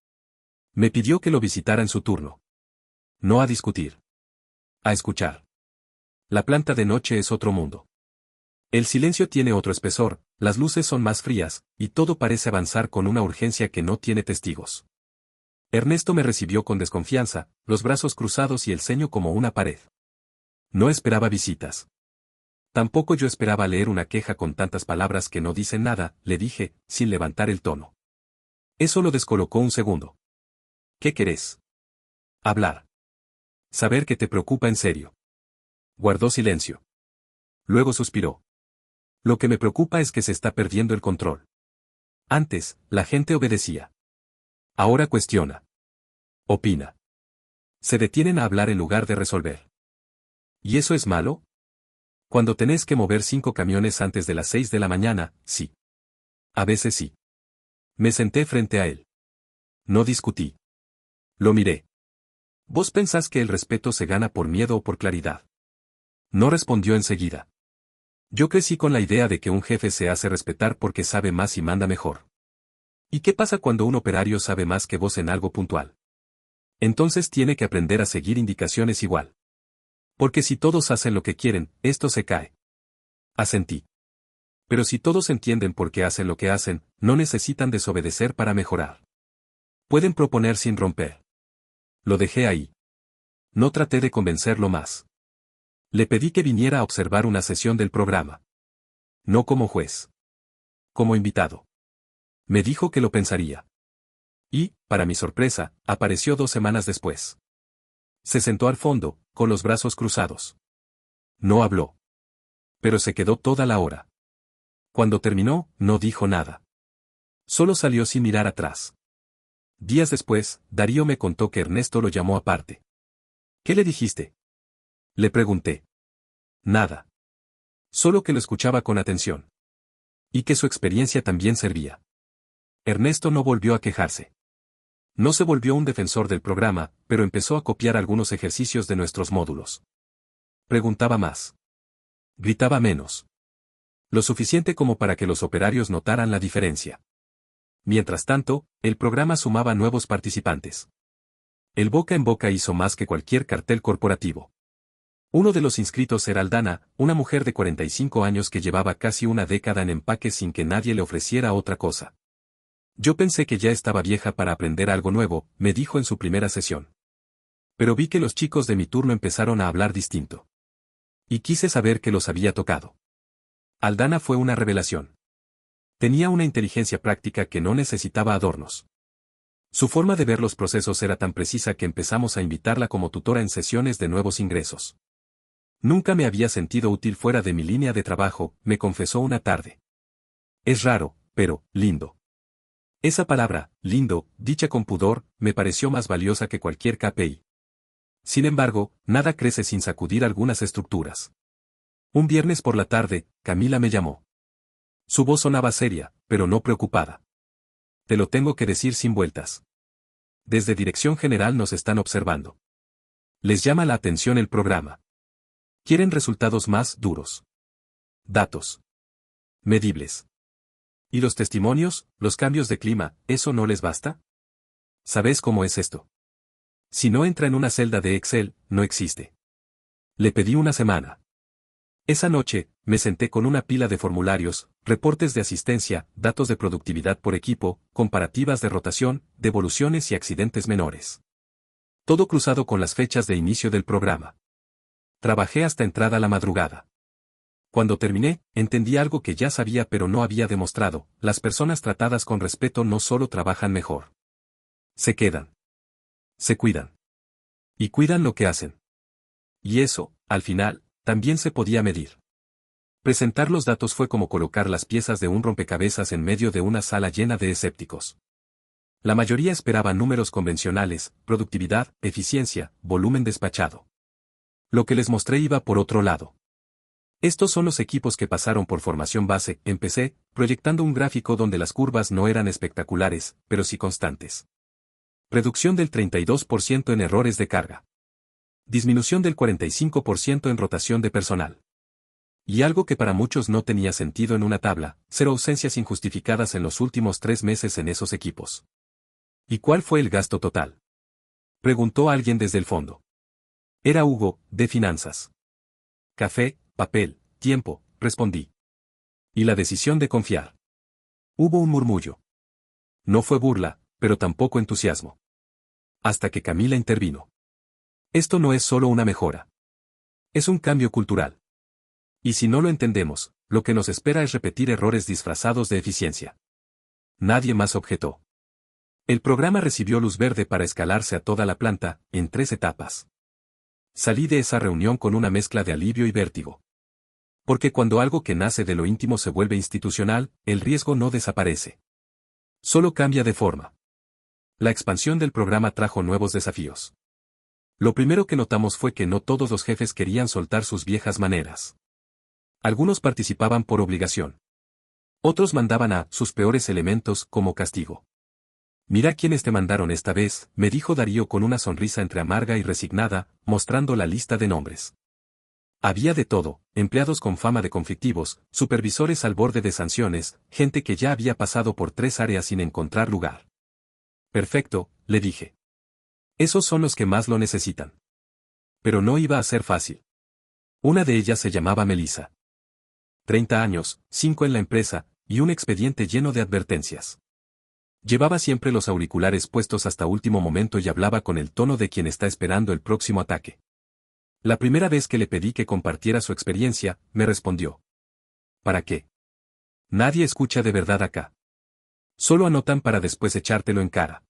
Me pidió que lo visitara en su turno. No a discutir. A escuchar. La planta de noche es otro mundo. El silencio tiene otro espesor, las luces son más frías, y todo parece avanzar con una urgencia que no tiene testigos. Ernesto me recibió con desconfianza, los brazos cruzados y el ceño como una pared. No esperaba visitas. Tampoco yo esperaba leer una queja con tantas palabras que no dicen nada, le dije, sin levantar el tono. Eso lo descolocó un segundo. ¿Qué querés? Hablar. Saber que te preocupa en serio. Guardó silencio. Luego suspiró. Lo que me preocupa es que se está perdiendo el control. Antes, la gente obedecía. Ahora cuestiona. Opina. Se detienen a hablar en lugar de resolver. ¿Y eso es malo? Cuando tenés que mover 5 camiones antes de las 6 de la mañana, sí. A veces sí. Me senté frente a él. No discutí. Lo miré. ¿Vos pensás que el respeto se gana por miedo o por claridad? No respondió enseguida. Yo crecí con la idea de que un jefe se hace respetar porque sabe más y manda mejor. ¿Y qué pasa cuando un operario sabe más que vos en algo puntual? Entonces tiene que aprender a seguir indicaciones igual. Porque si todos hacen lo que quieren, esto se cae. Asentí. Pero si todos entienden por qué hacen lo que hacen, no necesitan desobedecer para mejorar. Pueden proponer sin romper. Lo dejé ahí. No traté de convencerlo más. Le pedí que viniera a observar una sesión del programa. No como juez. Como invitado. Me dijo que lo pensaría. Y, para mi sorpresa, apareció 2 semanas después. Se sentó al fondo, con los brazos cruzados. No habló. Pero se quedó toda la hora. Cuando terminó, no dijo nada. Solo salió sin mirar atrás. Días después, Darío me contó que Ernesto lo llamó aparte. ¿Qué le dijiste?, le pregunté. Nada. Solo que lo escuchaba con atención. Y que su experiencia también servía. Ernesto no volvió a quejarse. No se volvió un defensor del programa, pero empezó a copiar algunos ejercicios de nuestros módulos. Preguntaba más. Gritaba menos. Lo suficiente como para que los operarios notaran la diferencia. Mientras tanto, el programa sumaba nuevos participantes. El boca en boca hizo más que cualquier cartel corporativo. Uno de los inscritos era Aldana, una mujer de 45 años que llevaba casi una década en empaque sin que nadie le ofreciera otra cosa. Yo pensé que ya estaba vieja para aprender algo nuevo, me dijo en su primera sesión. Pero vi que los chicos de mi turno empezaron a hablar distinto. Y quise saber qué los había tocado. Aldana fue una revelación. Tenía una inteligencia práctica que no necesitaba adornos. Su forma de ver los procesos era tan precisa que empezamos a invitarla como tutora en sesiones de nuevos ingresos. Nunca me había sentido útil fuera de mi línea de trabajo, me confesó una tarde. Es raro, pero, lindo. Esa palabra, lindo, dicha con pudor, me pareció más valiosa que cualquier KPI. Sin embargo, nada crece sin sacudir algunas estructuras. Un viernes por la tarde, Camila me llamó. Su voz sonaba seria, pero no preocupada. Te lo tengo que decir sin vueltas. Desde Dirección General nos están observando. Les llama la atención el programa. Quieren resultados más duros. Datos. Medibles. ¿Y los testimonios, los cambios de clima, eso no les basta? ¿Sabes cómo es esto? Si no entra en una celda de Excel, no existe. Le pedí una semana. Esa noche, me senté con una pila de formularios, reportes de asistencia, datos de productividad por equipo, comparativas de rotación, devoluciones y accidentes menores. Todo cruzado con las fechas de inicio del programa. Trabajé hasta entrada la madrugada. Cuando terminé, entendí algo que ya sabía pero no había demostrado: las personas tratadas con respeto no solo trabajan mejor. Se quedan. Se cuidan. Y cuidan lo que hacen. Y eso, al final, también se podía medir. Presentar los datos fue como colocar las piezas de un rompecabezas en medio de una sala llena de escépticos. La mayoría esperaba números convencionales: productividad, eficiencia, volumen despachado. Lo que les mostré iba por otro lado. Estos son los equipos que pasaron por formación base. Empecé, proyectando un gráfico donde las curvas no eran espectaculares, pero sí constantes. Reducción del 32% en errores de carga. Disminución del 45% en rotación de personal. Y algo que para muchos no tenía sentido en una tabla: 0 ausencias injustificadas en los últimos 3 meses en esos equipos. ¿Y cuál fue el gasto total?, preguntó alguien desde el fondo. Era Hugo, de finanzas. Café, papel, tiempo, respondí. Y la decisión de confiar. Hubo un murmullo. No fue burla, pero tampoco entusiasmo. Hasta que Camila intervino. Esto no es solo una mejora. Es un cambio cultural. Y si no lo entendemos, lo que nos espera es repetir errores disfrazados de eficiencia. Nadie más objetó. El programa recibió luz verde para escalarse a toda la planta, en 3 etapas. Salí de esa reunión con una mezcla de alivio y vértigo. Porque cuando algo que nace de lo íntimo se vuelve institucional, el riesgo no desaparece. Solo cambia de forma. La expansión del programa trajo nuevos desafíos. Lo primero que notamos fue que no todos los jefes querían soltar sus viejas maneras. Algunos participaban por obligación. Otros mandaban a sus peores elementos como castigo. Mira quiénes te mandaron esta vez, me dijo Darío con una sonrisa entre amarga y resignada, mostrando la lista de nombres. Había de todo: empleados con fama de conflictivos, supervisores al borde de sanciones, gente que ya había pasado por 3 áreas sin encontrar lugar. Perfecto, le dije. Esos son los que más lo necesitan. Pero no iba a ser fácil. Una de ellas se llamaba Melissa. 30 años, 5 en la empresa, y un expediente lleno de advertencias. Llevaba siempre los auriculares puestos hasta último momento y hablaba con el tono de quien está esperando el próximo ataque. La primera vez que le pedí que compartiera su experiencia, me respondió: ¿para qué? Nadie escucha de verdad acá. Solo anotan para después echártelo en cara.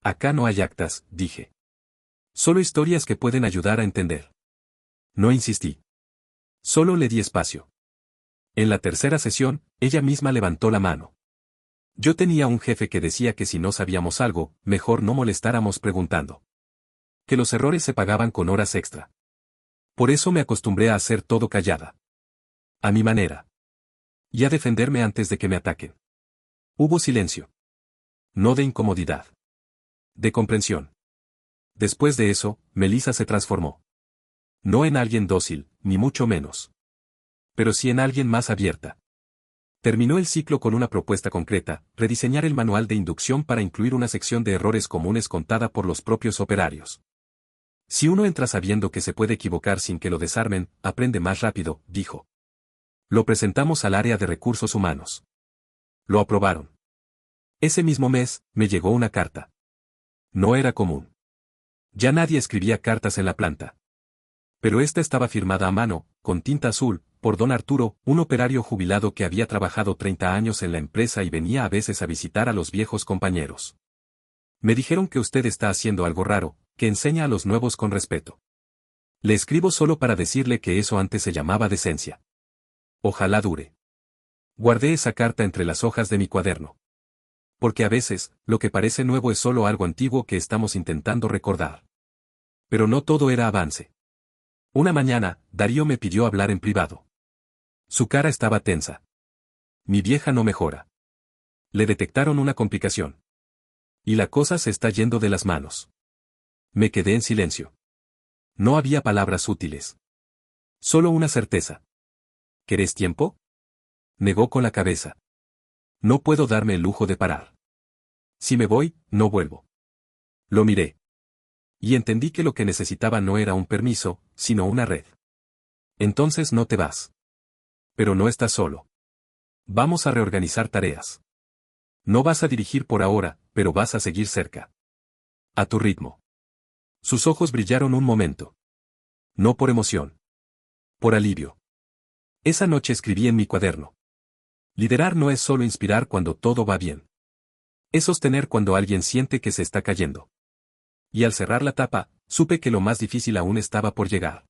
Acá no hay actas, dije. Solo historias que pueden ayudar a entender. No insistí. Solo le di espacio. En la tercera sesión, ella misma levantó la mano. Yo tenía un jefe que decía que si no sabíamos algo, mejor no molestáramos preguntando. Que los errores se pagaban con horas extra. Por eso me acostumbré a hacer todo callada. A mi manera. Y a defenderme antes de que me ataquen. Hubo silencio. No de incomodidad. De comprensión. Después de eso, Melissa se transformó. No en alguien dócil, ni mucho menos. Pero sí en alguien más abierta. Terminó el ciclo con una propuesta concreta: rediseñar el manual de inducción para incluir una sección de errores comunes contada por los propios operarios. Si uno entra sabiendo que se puede equivocar sin que lo desarmen, aprende más rápido, dijo. Lo presentamos al área de recursos humanos. Lo aprobaron. Ese mismo mes, me llegó una carta. No era común. Ya nadie escribía cartas en la planta. Pero esta estaba firmada a mano, con tinta azul, por don Arturo, un operario jubilado que había trabajado 30 años en la empresa y venía a veces a visitar a los viejos compañeros. Me dijeron que usted está haciendo algo raro, que enseña a los nuevos con respeto. Le escribo solo para decirle que eso antes se llamaba decencia. Ojalá dure. Guardé esa carta entre las hojas de mi cuaderno. Porque a veces, lo que parece nuevo es solo algo antiguo que estamos intentando recordar. Pero no todo era avance. Una mañana, Darío me pidió hablar en privado. Su cara estaba tensa. Mi vieja no mejora. Le detectaron una complicación. Y la cosa se está yendo de las manos. Me quedé en silencio. No había palabras útiles. Solo una certeza. ¿Querés tiempo? Negó con la cabeza. No puedo darme el lujo de parar. Si me voy, no vuelvo. Lo miré. Y entendí que lo que necesitaba no era un permiso, sino una red. Entonces no te vas. Pero no estás solo. Vamos a reorganizar tareas. No vas a dirigir por ahora, pero vas a seguir cerca. A tu ritmo. Sus ojos brillaron un momento. No por emoción. Por alivio. Esa noche escribí en mi cuaderno. Liderar no es solo inspirar cuando todo va bien. Es sostener cuando alguien siente que se está cayendo. Y al cerrar la tapa, supe que lo más difícil aún estaba por llegar.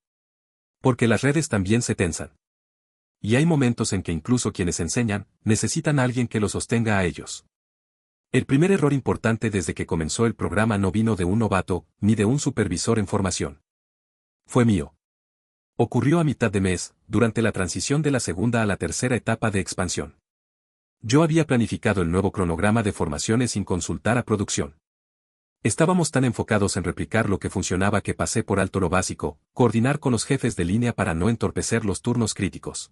Porque las redes también se tensan. Y hay momentos en que incluso quienes enseñan, necesitan a alguien que los sostenga a ellos. El primer error importante desde que comenzó el programa no vino de un novato, ni de un supervisor en formación. Fue mío. Ocurrió a mitad de mes, durante la transición de la segunda a la tercera etapa de expansión. Yo había planificado el nuevo cronograma de formaciones sin consultar a producción. Estábamos tan enfocados en replicar lo que funcionaba que pasé por alto lo básico, coordinar con los jefes de línea para no entorpecer los turnos críticos.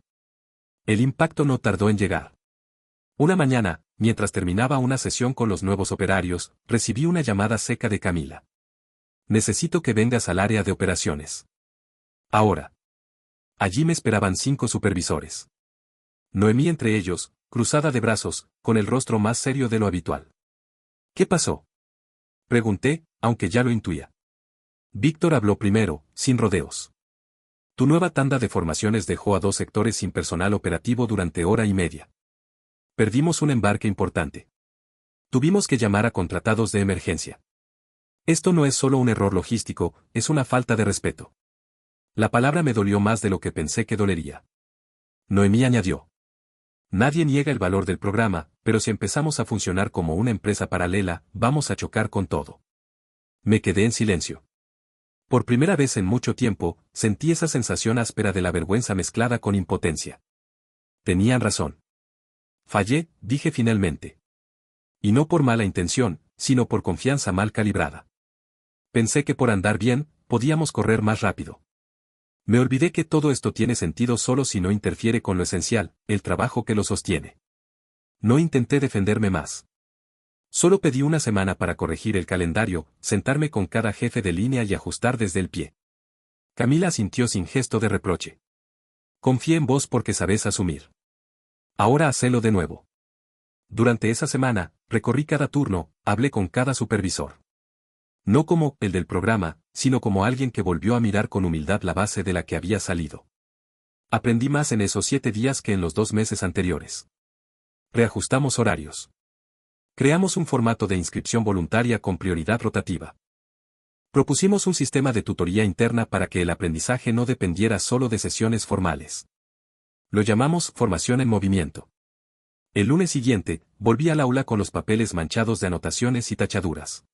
El impacto no tardó en llegar. Una mañana, mientras terminaba una sesión con los nuevos operarios, recibí una llamada seca de Camila. Necesito que vengas al área de operaciones. Ahora. Allí me esperaban 5 supervisores. Noemí entre ellos, cruzada de brazos, con el rostro más serio de lo habitual. ¿Qué pasó? Pregunté, aunque ya lo intuía. Víctor habló primero, sin rodeos. Tu nueva tanda de formaciones dejó a 2 sectores sin personal operativo durante hora y media. Perdimos un embarque importante. Tuvimos que llamar a contratados de emergencia. Esto no es solo un error logístico, es una falta de respeto. La palabra me dolió más de lo que pensé que dolería. Noemí añadió. Nadie niega el valor del programa, pero si empezamos a funcionar como una empresa paralela, vamos a chocar con todo. Me quedé en silencio. Por primera vez en mucho tiempo, sentí esa sensación áspera de la vergüenza mezclada con impotencia. Tenían razón. Fallé, dije finalmente. Y no por mala intención, sino por confianza mal calibrada. Pensé que por andar bien, podíamos correr más rápido. Me olvidé que todo esto tiene sentido solo si no interfiere con lo esencial, el trabajo que lo sostiene. No intenté defenderme más. Solo pedí una semana para corregir el calendario, sentarme con cada jefe de línea y ajustar desde el pie. Camila asintió sin gesto de reproche. Confié en vos porque sabés asumir. Ahora hacelo de nuevo. Durante esa semana, recorrí cada turno, hablé con cada supervisor. No como el del programa, sino como alguien que volvió a mirar con humildad la base de la que había salido. Aprendí más en esos 7 días que en los 2 meses anteriores. Reajustamos horarios. Creamos un formato de inscripción voluntaria con prioridad rotativa. Propusimos un sistema de tutoría interna para que el aprendizaje no dependiera solo de sesiones formales. Lo llamamos formación en movimiento. El lunes siguiente, volví al aula con los papeles manchados de anotaciones y tachaduras.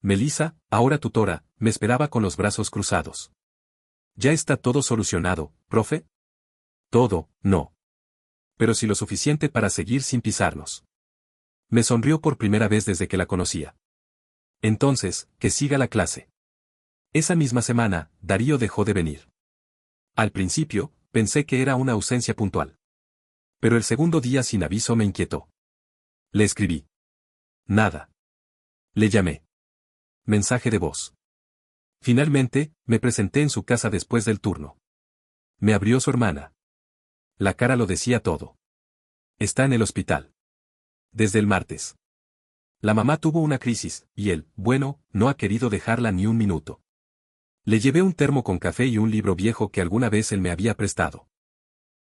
Melissa, ahora tutora, me esperaba con los brazos cruzados. ¿Ya está todo solucionado, profe? Todo, no. Pero sí lo suficiente para seguir sin pisarnos. Me sonrió por primera vez desde que la conocía. Entonces, que siga la clase. Esa misma semana, Darío dejó de venir. Al principio, pensé que era una ausencia puntual. Pero el segundo día sin aviso me inquietó. Le escribí. Nada. Le llamé. Mensaje de voz. Finalmente, me presenté en su casa después del turno. Me abrió su hermana. La cara lo decía todo. Está en el hospital. Desde el martes. La mamá tuvo una crisis, y él, bueno, no ha querido dejarla ni un minuto. Le llevé un termo con café y un libro viejo que alguna vez él me había prestado.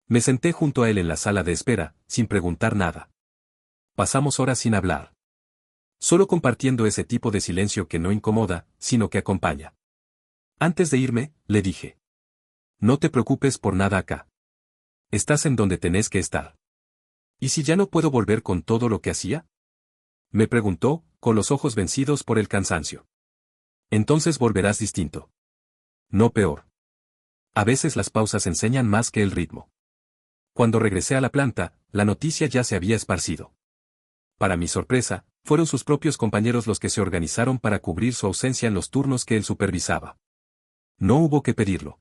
Me senté junto a él en la sala de espera, sin preguntar nada. Pasamos horas sin hablar. Solo compartiendo ese tipo de silencio que no incomoda, sino que acompaña. Antes de irme, le dije. No te preocupes por nada acá. Estás en donde tenés que estar. ¿Y si ya no puedo volver con todo lo que hacía? Me preguntó, con los ojos vencidos por el cansancio. Entonces volverás distinto. No peor. A veces las pausas enseñan más que el ritmo. Cuando regresé a la planta, la noticia ya se había esparcido. Para mi sorpresa, fueron sus propios compañeros los que se organizaron para cubrir su ausencia en los turnos que él supervisaba. No hubo que pedirlo.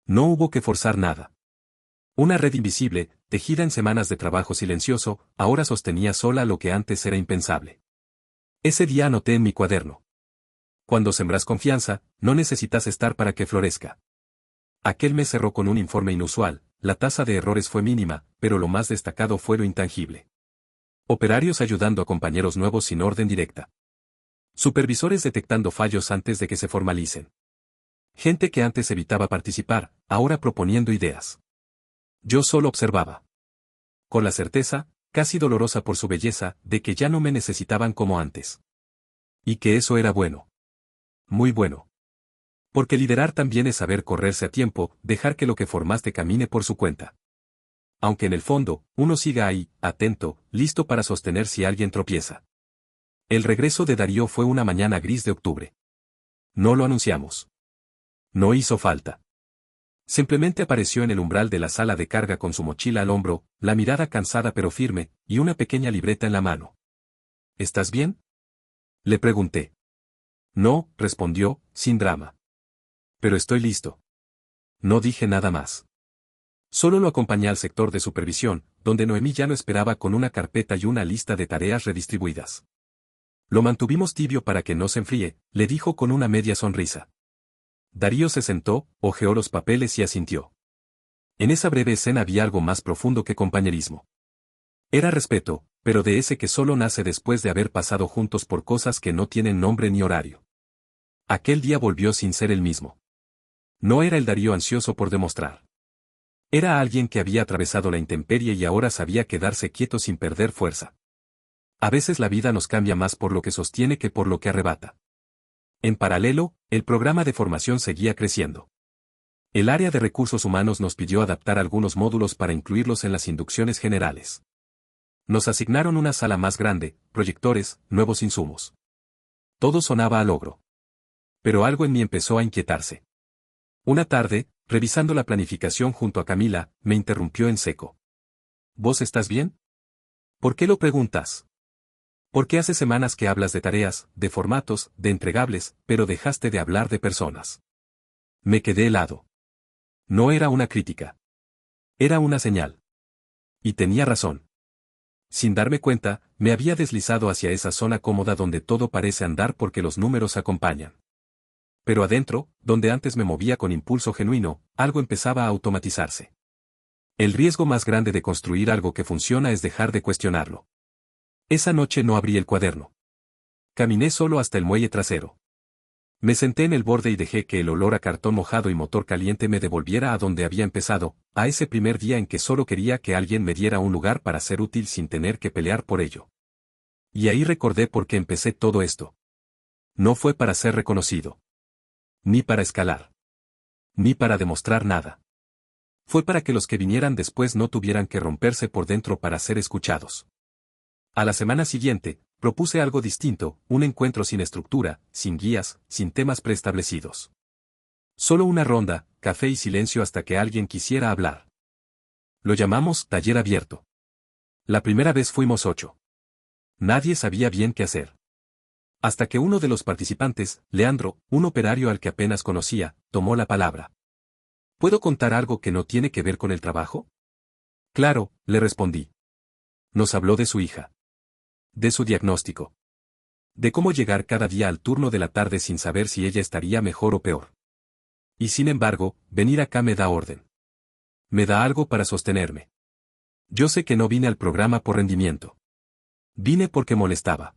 No hubo que forzar nada. Una red invisible, tejida en semanas de trabajo silencioso, ahora sostenía sola lo que antes era impensable. Ese día anoté en mi cuaderno. Cuando sembras confianza, no necesitas estar para que florezca. Aquel mes cerró con un informe inusual, la tasa de errores fue mínima, pero lo más destacado fue lo intangible. Operarios ayudando a compañeros nuevos sin orden directa. Supervisores detectando fallos antes de que se formalicen. Gente que antes evitaba participar, ahora proponiendo ideas. Yo solo observaba. Con la certeza, casi dolorosa por su belleza, de que ya no me necesitaban como antes. Y que eso era bueno. Muy bueno. Porque liderar también es saber correrse a tiempo, dejar que lo que formaste camine por su cuenta. Aunque en el fondo, uno siga ahí, atento, listo para sostener si alguien tropieza. El regreso de Darío fue una mañana gris de octubre. No lo anunciamos. No hizo falta. Simplemente apareció en el umbral de la sala de carga con su mochila al hombro, la mirada cansada pero firme, y una pequeña libreta en la mano. ¿Estás bien?, le pregunté. No, respondió, sin drama. Pero estoy listo. No dije nada más. Solo lo acompañé al sector de supervisión, donde Noemí ya lo esperaba con una carpeta y una lista de tareas redistribuidas. Lo mantuvimos tibio para que no se enfríe, le dijo con una media sonrisa. Darío se sentó, hojeó los papeles y asintió. En esa breve escena había algo más profundo que compañerismo. Era respeto, pero de ese que solo nace después de haber pasado juntos por cosas que no tienen nombre ni horario. Aquel día volvió sin ser el mismo. No era el Darío ansioso por demostrar. Era alguien que había atravesado la intemperie y ahora sabía quedarse quieto sin perder fuerza. A veces la vida nos cambia más por lo que sostiene que por lo que arrebata. En paralelo, el programa de formación seguía creciendo. El área de recursos humanos nos pidió adaptar algunos módulos para incluirlos en las inducciones generales. Nos asignaron una sala más grande, proyectores, nuevos insumos. Todo sonaba a logro. Pero algo en mí empezó a inquietarse. Una tarde, revisando la planificación junto a Camila, me interrumpió en seco. ¿Vos estás bien? ¿Por qué lo preguntas? Porque hace semanas que hablas de tareas, de formatos, de entregables, pero dejaste de hablar de personas. Me quedé helado. No era una crítica. Era una señal. Y tenía razón. Sin darme cuenta, me había deslizado hacia esa zona cómoda donde todo parece andar porque los números acompañan. Pero adentro, donde antes me movía con impulso genuino, algo empezaba a automatizarse. El riesgo más grande de construir algo que funciona es dejar de cuestionarlo. Esa noche no abrí el cuaderno. Caminé solo hasta el muelle trasero. Me senté en el borde y dejé que el olor a cartón mojado y motor caliente me devolviera a donde había empezado, a ese primer día en que solo quería que alguien me diera un lugar para ser útil sin tener que pelear por ello. Y ahí recordé por qué empecé todo esto. No fue para ser reconocido. Ni para escalar. Ni para demostrar nada. Fue para que los que vinieran después no tuvieran que romperse por dentro para ser escuchados. A la semana siguiente, propuse algo distinto, un encuentro sin estructura, sin guías, sin temas preestablecidos. Solo una ronda, café y silencio hasta que alguien quisiera hablar. Lo llamamos taller abierto. La primera vez fuimos 8. Nadie sabía bien qué hacer. Hasta que uno de los participantes, Leandro, un operario al que apenas conocía, tomó la palabra. ¿Puedo contar algo que no tiene que ver con el trabajo? Claro, le respondí. Nos habló de su hija. De su diagnóstico. De cómo llegar cada día al turno de la tarde sin saber si ella estaría mejor o peor. Y sin embargo, venir acá me da orden. Me da algo para sostenerme. Yo sé que no vine al programa por rendimiento. Vine porque molestaba.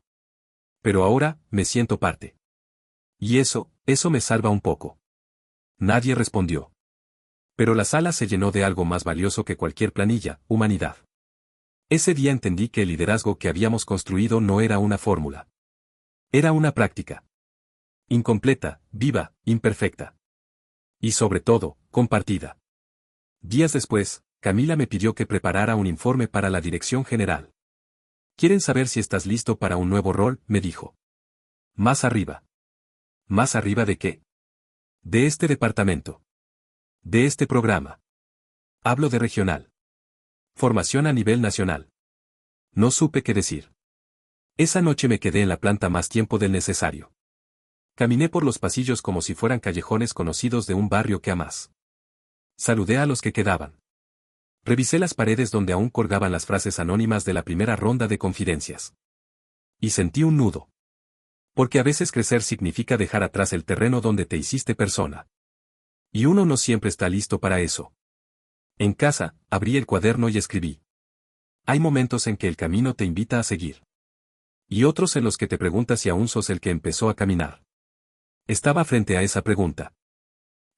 Pero ahora, me siento parte. Y eso me salva un poco. Nadie respondió. Pero la sala se llenó de algo más valioso que cualquier planilla, humanidad. Ese día entendí que el liderazgo que habíamos construido no era una fórmula. Era una práctica. Incompleta, viva, imperfecta. Y sobre todo, compartida. Días después, Camila me pidió que preparara un informe para la dirección general. ¿Quieren saber si estás listo para un nuevo rol?, me dijo. Más arriba. ¿Más arriba de qué? De este departamento. De este programa. Hablo de regional. Formación a nivel nacional. No supe qué decir. Esa noche me quedé en la planta más tiempo del necesario. Caminé por los pasillos como si fueran callejones conocidos de un barrio que amás. Saludé a los que quedaban. Revisé las paredes donde aún colgaban las frases anónimas de la primera ronda de confidencias. Y sentí un nudo. Porque a veces crecer significa dejar atrás el terreno donde te hiciste persona. Y uno no siempre está listo para eso. En casa, abrí el cuaderno y escribí. Hay momentos en que el camino te invita a seguir. Y otros en los que te preguntas si aún sos el que empezó a caminar. Estaba frente a esa pregunta.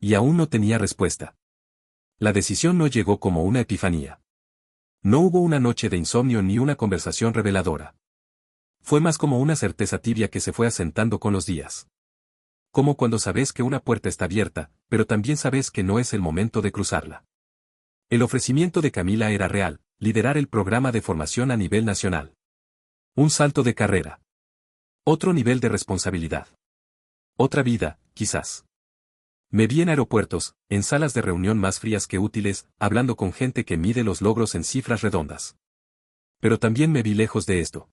Y aún no tenía respuesta. La decisión no llegó como una epifanía. No hubo una noche de insomnio ni una conversación reveladora. Fue más como una certeza tibia que se fue asentando con los días. Como cuando sabes que una puerta está abierta, pero también sabes que no es el momento de cruzarla. El ofrecimiento de Camila era real, liderar el programa de formación a nivel nacional. Un salto de carrera. Otro nivel de responsabilidad. Otra vida, quizás. Me vi en aeropuertos, en salas de reunión más frías que útiles, hablando con gente que mide los logros en cifras redondas. Pero también me vi lejos de esto.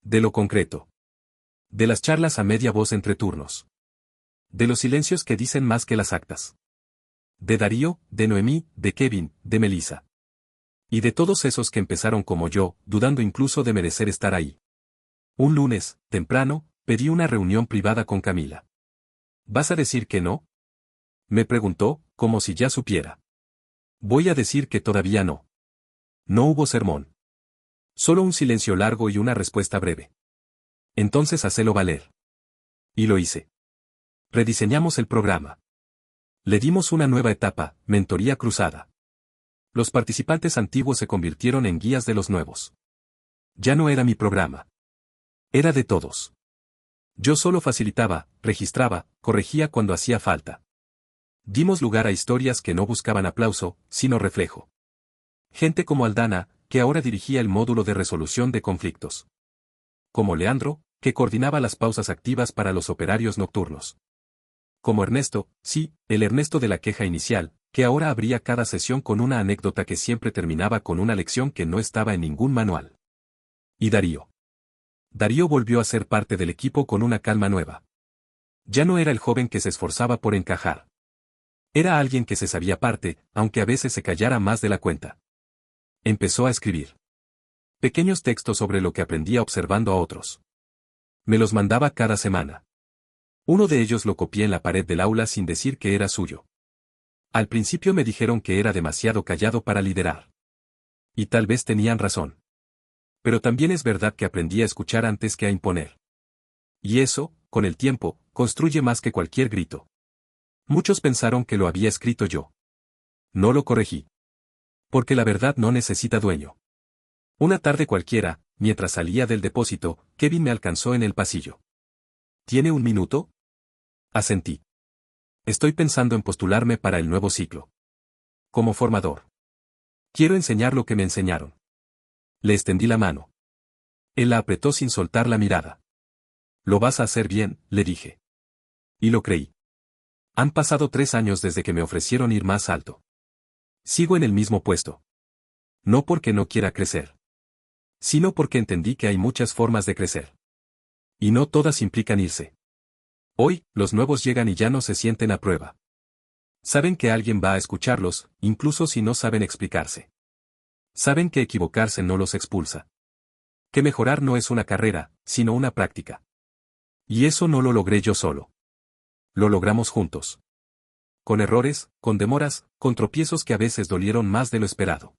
De lo concreto. De las charlas a media voz entre turnos. De los silencios que dicen más que las actas. De Darío, de Noemí, de Kevin, de Melissa. Y de todos esos que empezaron como yo, dudando incluso de merecer estar ahí. Un lunes, temprano, pedí una reunión privada con Camila. ¿Vas a decir que no? Me preguntó, como si ya supiera. Voy a decir que todavía no. No hubo sermón. Solo un silencio largo y una respuesta breve. Entonces hacelo valer. Y lo hice. Rediseñamos el programa. Le dimos una nueva etapa, mentoría cruzada. Los participantes antiguos se convirtieron en guías de los nuevos. Ya no era mi programa. Era de todos. Yo solo facilitaba, registraba, corregía cuando hacía falta. Dimos lugar a historias que no buscaban aplauso, sino reflejo. Gente como Aldana, que ahora dirigía el módulo de resolución de conflictos. Como Leandro, que coordinaba las pausas activas para los operarios nocturnos. Como Ernesto, sí, el Ernesto de la queja inicial, que ahora abría cada sesión con una anécdota que siempre terminaba con una lección que no estaba en ningún manual. Y Darío. Darío volvió a ser parte del equipo con una calma nueva. Ya no era el joven que se esforzaba por encajar. Era alguien que se sabía parte, aunque a veces se callara más de la cuenta. Empezó a escribir pequeños textos sobre lo que aprendía observando a otros. Me los mandaba cada semana. Uno de ellos lo copié en la pared del aula sin decir que era suyo. Al principio me dijeron que era demasiado callado para liderar. Y tal vez tenían razón. Pero también es verdad que aprendí a escuchar antes que a imponer. Y eso, con el tiempo, construye más que cualquier grito. Muchos pensaron que lo había escrito yo. No lo corregí. Porque la verdad no necesita dueño. Una tarde cualquiera, mientras salía del depósito, Kevin me alcanzó en el pasillo. ¿Tiene un minuto? Asentí. Estoy pensando en postularme para el nuevo ciclo. Como formador. Quiero enseñar lo que me enseñaron. Le extendí la mano. Él la apretó sin soltar la mirada. Lo vas a hacer bien, le dije. Y lo creí. Han pasado 3 años desde que me ofrecieron ir más alto. Sigo en el mismo puesto. No porque no quiera crecer. Sino porque entendí que hay muchas formas de crecer. Y no todas implican irse. Hoy, los nuevos llegan y ya no se sienten a prueba. Saben que alguien va a escucharlos, incluso si no saben explicarse. Saben que equivocarse no los expulsa. Que mejorar no es una carrera, sino una práctica. Y eso no lo logré yo solo. Lo logramos juntos. Con errores, con demoras, con tropiezos que a veces dolieron más de lo esperado.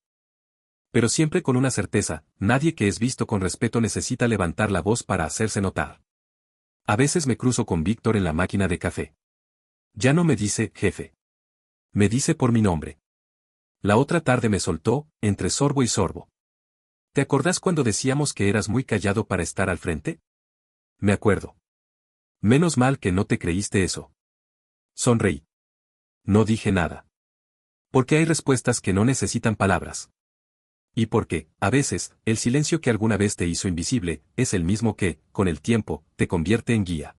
Pero siempre con una certeza, nadie que es visto con respeto necesita levantar la voz para hacerse notar. A veces me cruzo con Víctor en la máquina de café. Ya no me dice, jefe. Me dice por mi nombre. La otra tarde me soltó, entre sorbo y sorbo. ¿Te acordás cuando decíamos que eras muy callado para estar al frente? Me acuerdo. Menos mal que no te creíste eso. Sonreí. No dije nada. Porque hay respuestas que no necesitan palabras. Y porque, a veces, el silencio que alguna vez te hizo invisible, es el mismo que, con el tiempo, te convierte en guía.